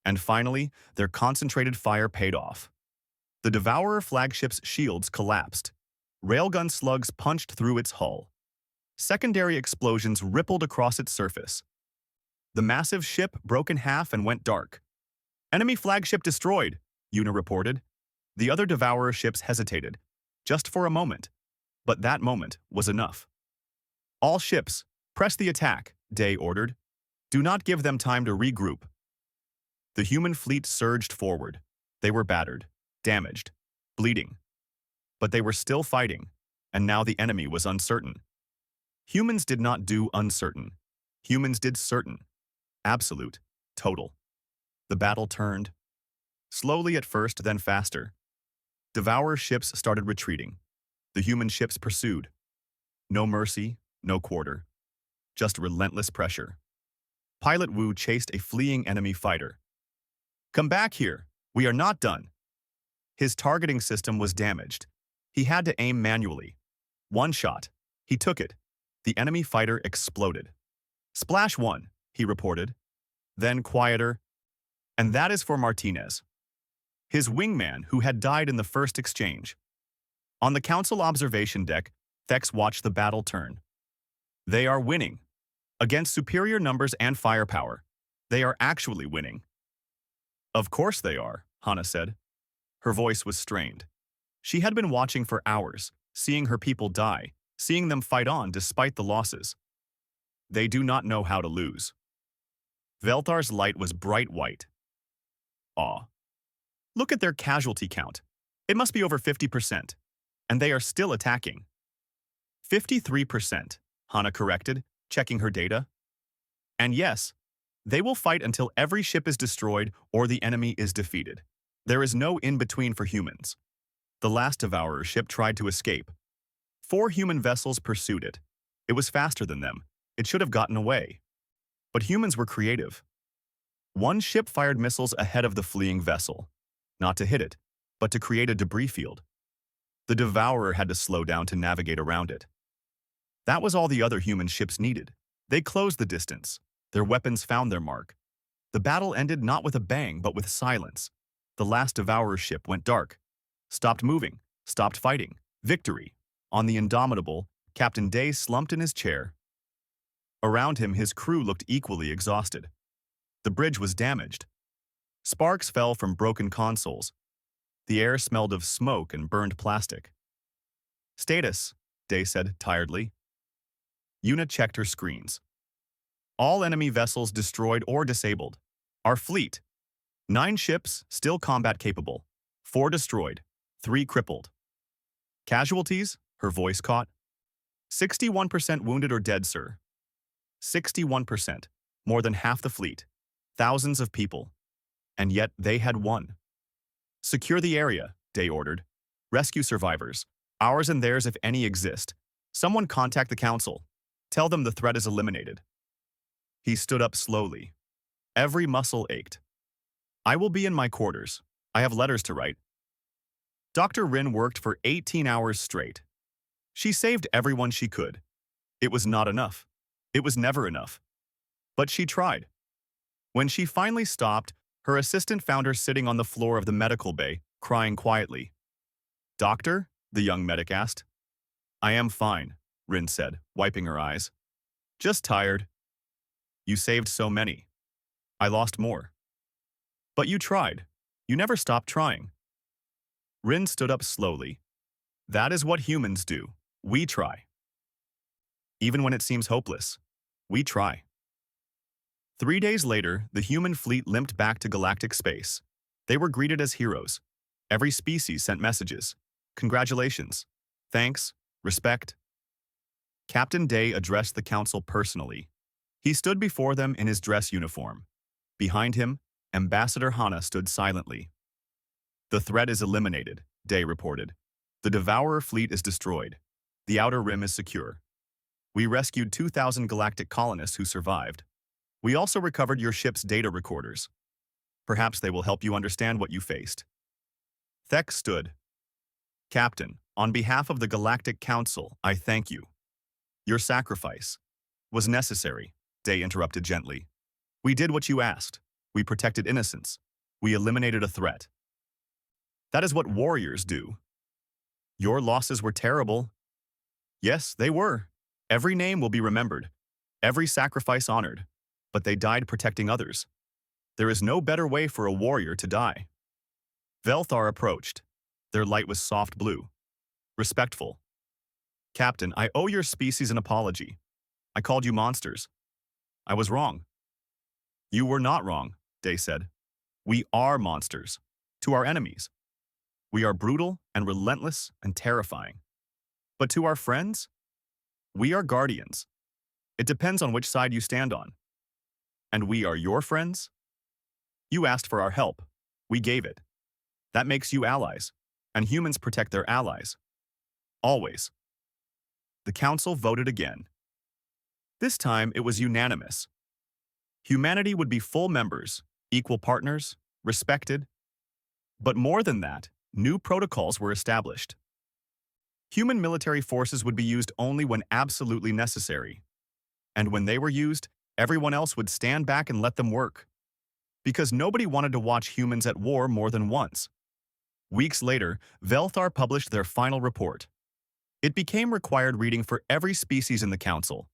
And finally, their concentrated fire paid off. The Devourer flagship's shields collapsed. Railgun slugs punched through its hull. Secondary explosions rippled across its surface. The massive ship broke in half and went dark. Enemy flagship destroyed, Yuna reported. The other Devourer ships hesitated, just for a moment. But that moment was enough. All ships, press the attack, Day ordered. Do not give them time to regroup. The human fleet surged forward. They were battered, damaged, bleeding. But they were still fighting, and now the enemy was uncertain. Humans did not do uncertain. Humans did certain. Absolute. Total. The battle turned. Slowly at first, then faster. Devourer ships started retreating. The human ships pursued. No mercy, no quarter. Just relentless pressure. Pilot Wu chased a fleeing enemy fighter. Come back here. We are not done. His targeting system was damaged. He had to aim manually. One shot. He took it. The enemy fighter exploded. Splash 1, he reported. Then quieter. And that is for Martinez. His wingman who had died in the first exchange. On the council observation deck, Thex watched the battle turn. They are winning. Against superior numbers and firepower. They are actually winning. Of course they are, Hana said. Her voice was strained. She had been watching for hours, seeing her people die, seeing them fight on despite the losses. They do not know how to lose. Velthar's light was bright white. Aw. Look at their casualty count. It must be over 50%. And they are still attacking. 53%, Hana corrected, checking her data. And yes, they will fight until every ship is destroyed or the enemy is defeated. There is no in-between for humans. The last Devourer ship tried to escape. 4 human vessels pursued it. It was faster than them. It should have gotten away. But humans were creative. One ship fired missiles ahead of the fleeing vessel. Not to hit it, but to create a debris field. The Devourer had to slow down to navigate around it. That was all the other human ships needed. They closed the distance. Their weapons found their mark. The battle ended not with a bang, but with silence. The last Devourer ship went dark. Stopped moving. Stopped fighting. Victory. On the Indomitable, Captain Day slumped in his chair. Around him, his crew looked equally exhausted. The bridge was damaged. Sparks fell from broken consoles. The air smelled of smoke and burned plastic. "Status," Day said tiredly. Una checked her screens. "All enemy vessels destroyed or disabled. Our fleet. 9 ships still combat capable. 4 destroyed. 3 crippled. Casualties?" Her voice caught. "61% wounded or dead, sir." 61%. More than half the fleet. Thousands of people. And yet they had won. "Secure the area," Day ordered. "Rescue survivors. Ours and theirs if any exist. Someone contact the council. Tell them the threat is eliminated." He stood up slowly. Every muscle ached. "I will be in my quarters. I have letters to write." Dr. Rin worked for 18 hours straight. She saved everyone she could. It was not enough. It was never enough. But she tried. When she finally stopped, her assistant found her sitting on the floor of the medical bay, crying quietly. "Doctor?" the young medic asked. "I am fine," Rin said, wiping her eyes. "Just tired." "You saved so many. I lost more." "But you tried. You never stopped trying." Rin stood up slowly. "That is what humans do. We try. Even when it seems hopeless, we try." 3 days later, the human fleet limped back to galactic space. They were greeted as heroes. Every species sent messages. Congratulations. Thanks. Respect. Captain Day addressed the council personally. He stood before them in his dress uniform. Behind him, Ambassador Hana stood silently. "The threat is eliminated," Day reported. "The Devourer fleet is destroyed. The Outer Rim is secure. We rescued 2,000 galactic colonists who survived. We also recovered your ship's data recorders. Perhaps they will help you understand what you faced." Thek stood. "Captain, on behalf of the Galactic Council, I thank you. Your sacrifice was necessary," Day interrupted gently. "We did what you asked. We protected innocence. We eliminated a threat. That is what warriors do. Your losses were terrible." "Yes, they were. Every name will be remembered. Every sacrifice honored. But they died protecting others. There is no better way for a warrior to die." Velthar approached. Their light was soft blue. Respectful. "Captain, I owe your species an apology. I called you monsters. I was wrong." "You were not wrong," Day said. "We are monsters. To our enemies. We are brutal and relentless and terrifying. But to our friends, we are guardians. It depends on which side you stand on. And we are your friends? You asked for our help. We gave it. That makes you allies. And humans protect their allies. Always." The council voted again. This time it was unanimous. Humanity would be full members, equal partners, respected. But more than that, new protocols were established. Human military forces would be used only when absolutely necessary. And when they were used, everyone else would stand back and let them work. Because nobody wanted to watch humans at war more than once. Weeks later, Velthar published their final report. It became required reading for every species in the council.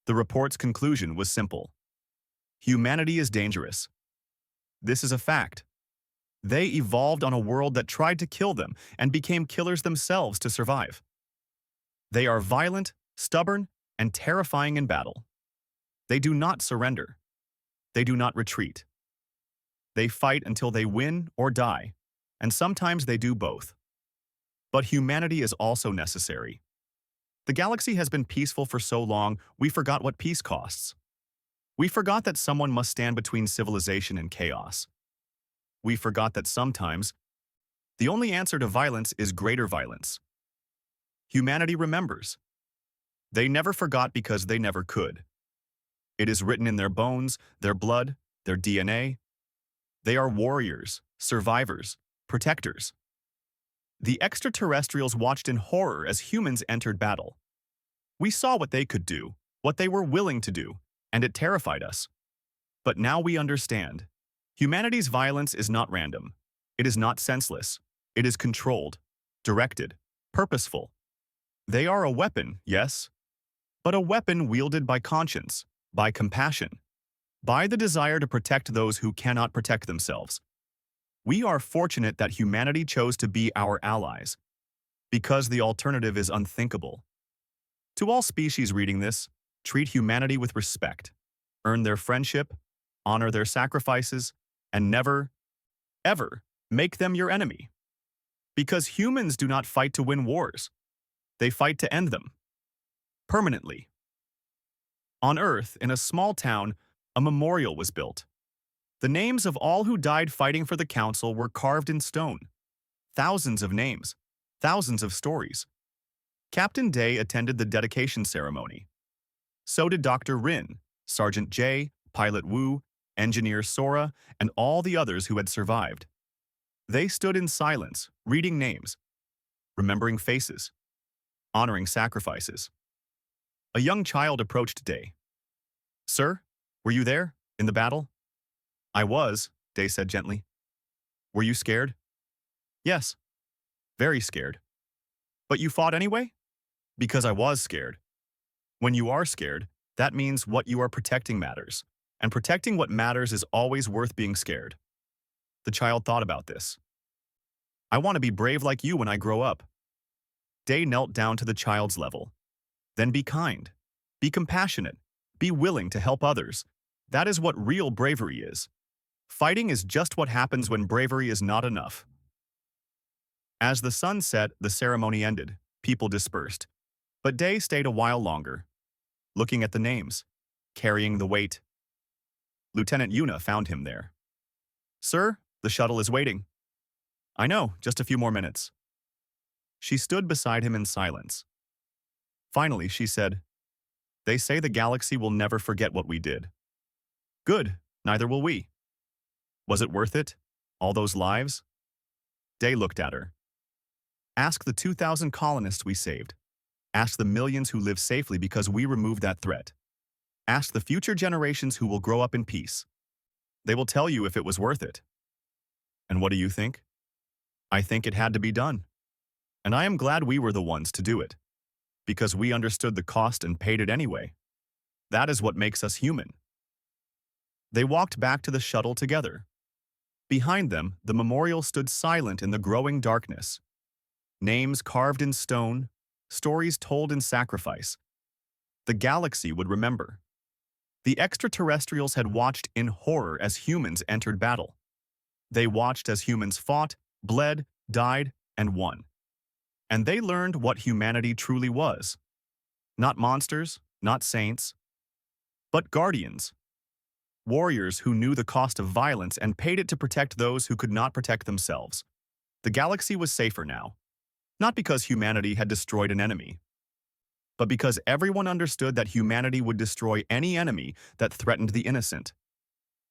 The report's conclusion was simple. Humanity is dangerous. This is a fact. They evolved on a world that tried to kill them and became killers themselves to survive. They are violent, stubborn, and terrifying in battle. They do not surrender. They do not retreat. They fight until they win or die, and sometimes they do both. But humanity is also necessary. The galaxy has been peaceful for so long, we forgot what peace costs. We forgot that someone must stand between civilization and chaos. We forgot that sometimes, the only answer to violence is greater violence. Humanity remembers. They never forgot because they never could. It is written in their bones, their blood, their DNA. They are warriors, survivors, protectors. The extraterrestrials watched in horror as humans entered battle. We saw what they could do, what they were willing to do, and it terrified us. But now we understand. Humanity's violence is not random. It is not senseless. It is controlled, directed, purposeful. They are a weapon, yes, but a weapon wielded by conscience, by compassion, by the desire to protect those who cannot protect themselves. We are fortunate that humanity chose to be our allies, because the alternative is unthinkable. To all species reading this, treat humanity with respect, earn their friendship, honor their sacrifices, and never, ever make them your enemy. Because humans do not fight to win wars. They fight to end them. Permanently. On Earth, in a small town, a memorial was built. The names of all who died fighting for the Council were carved in stone. Thousands of names, thousands of stories. Captain Day attended the dedication ceremony. So did Dr. Rin, Sergeant J, Pilot Wu, Engineer Sora, and all the others who had survived. They stood in silence, reading names, remembering faces, honoring sacrifices. A young child approached Day. "Sir, were you there, in the battle?" "I was," Day said gently. "Were you scared?" "Yes, very scared." "But you fought anyway?" "Because I was scared." When you are scared, that means what you are protecting matters, and protecting what matters is always worth being scared. The child thought about this. "I want to be brave like you when I grow up." Day knelt down to the child's level. "Then be kind, be compassionate, be willing to help others. That is what real bravery is. Fighting is just what happens when bravery is not enough." As the sun set, the ceremony ended. People dispersed. But Day stayed a while longer, looking at the names, carrying the weight. Lieutenant Yuna found him there. "Sir, the shuttle is waiting." "I know, just a few more minutes." She stood beside him in silence. Finally, she said, "They say the galaxy will never forget what we did." "Good, neither will we." "Was it worth it? All those lives?" Day looked at her. "Ask the 2,000 colonists we saved. Ask the millions who live safely because we removed that threat. Ask the future generations who will grow up in peace. They will tell you if it was worth it." "And what do you think?" "I think it had to be done. And I am glad we were the ones to do it. Because we understood the cost and paid it anyway. That is what makes us human." They walked back to the shuttle together. Behind them, the memorial stood silent in the growing darkness. Names carved in stone, stories told in sacrifice. The galaxy would remember. The extraterrestrials had watched in horror as humans entered battle. They watched as humans fought, bled, died, and won. And they learned what humanity truly was. Not monsters, not saints, but guardians. Warriors who knew the cost of violence and paid it to protect those who could not protect themselves. The galaxy was safer now. Not because humanity had destroyed an enemy, but because everyone understood that humanity would destroy any enemy that threatened the innocent.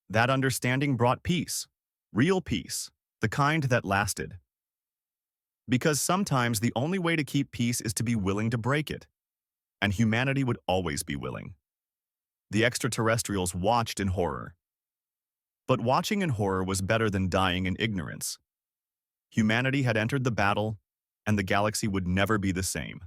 That understanding brought peace, real peace, the kind that lasted. Because sometimes the only way to keep peace is to be willing to break it, and humanity would always be willing. The extraterrestrials watched in horror. But watching in horror was better than dying in ignorance. Humanity had entered the battle, and the galaxy would never be the same.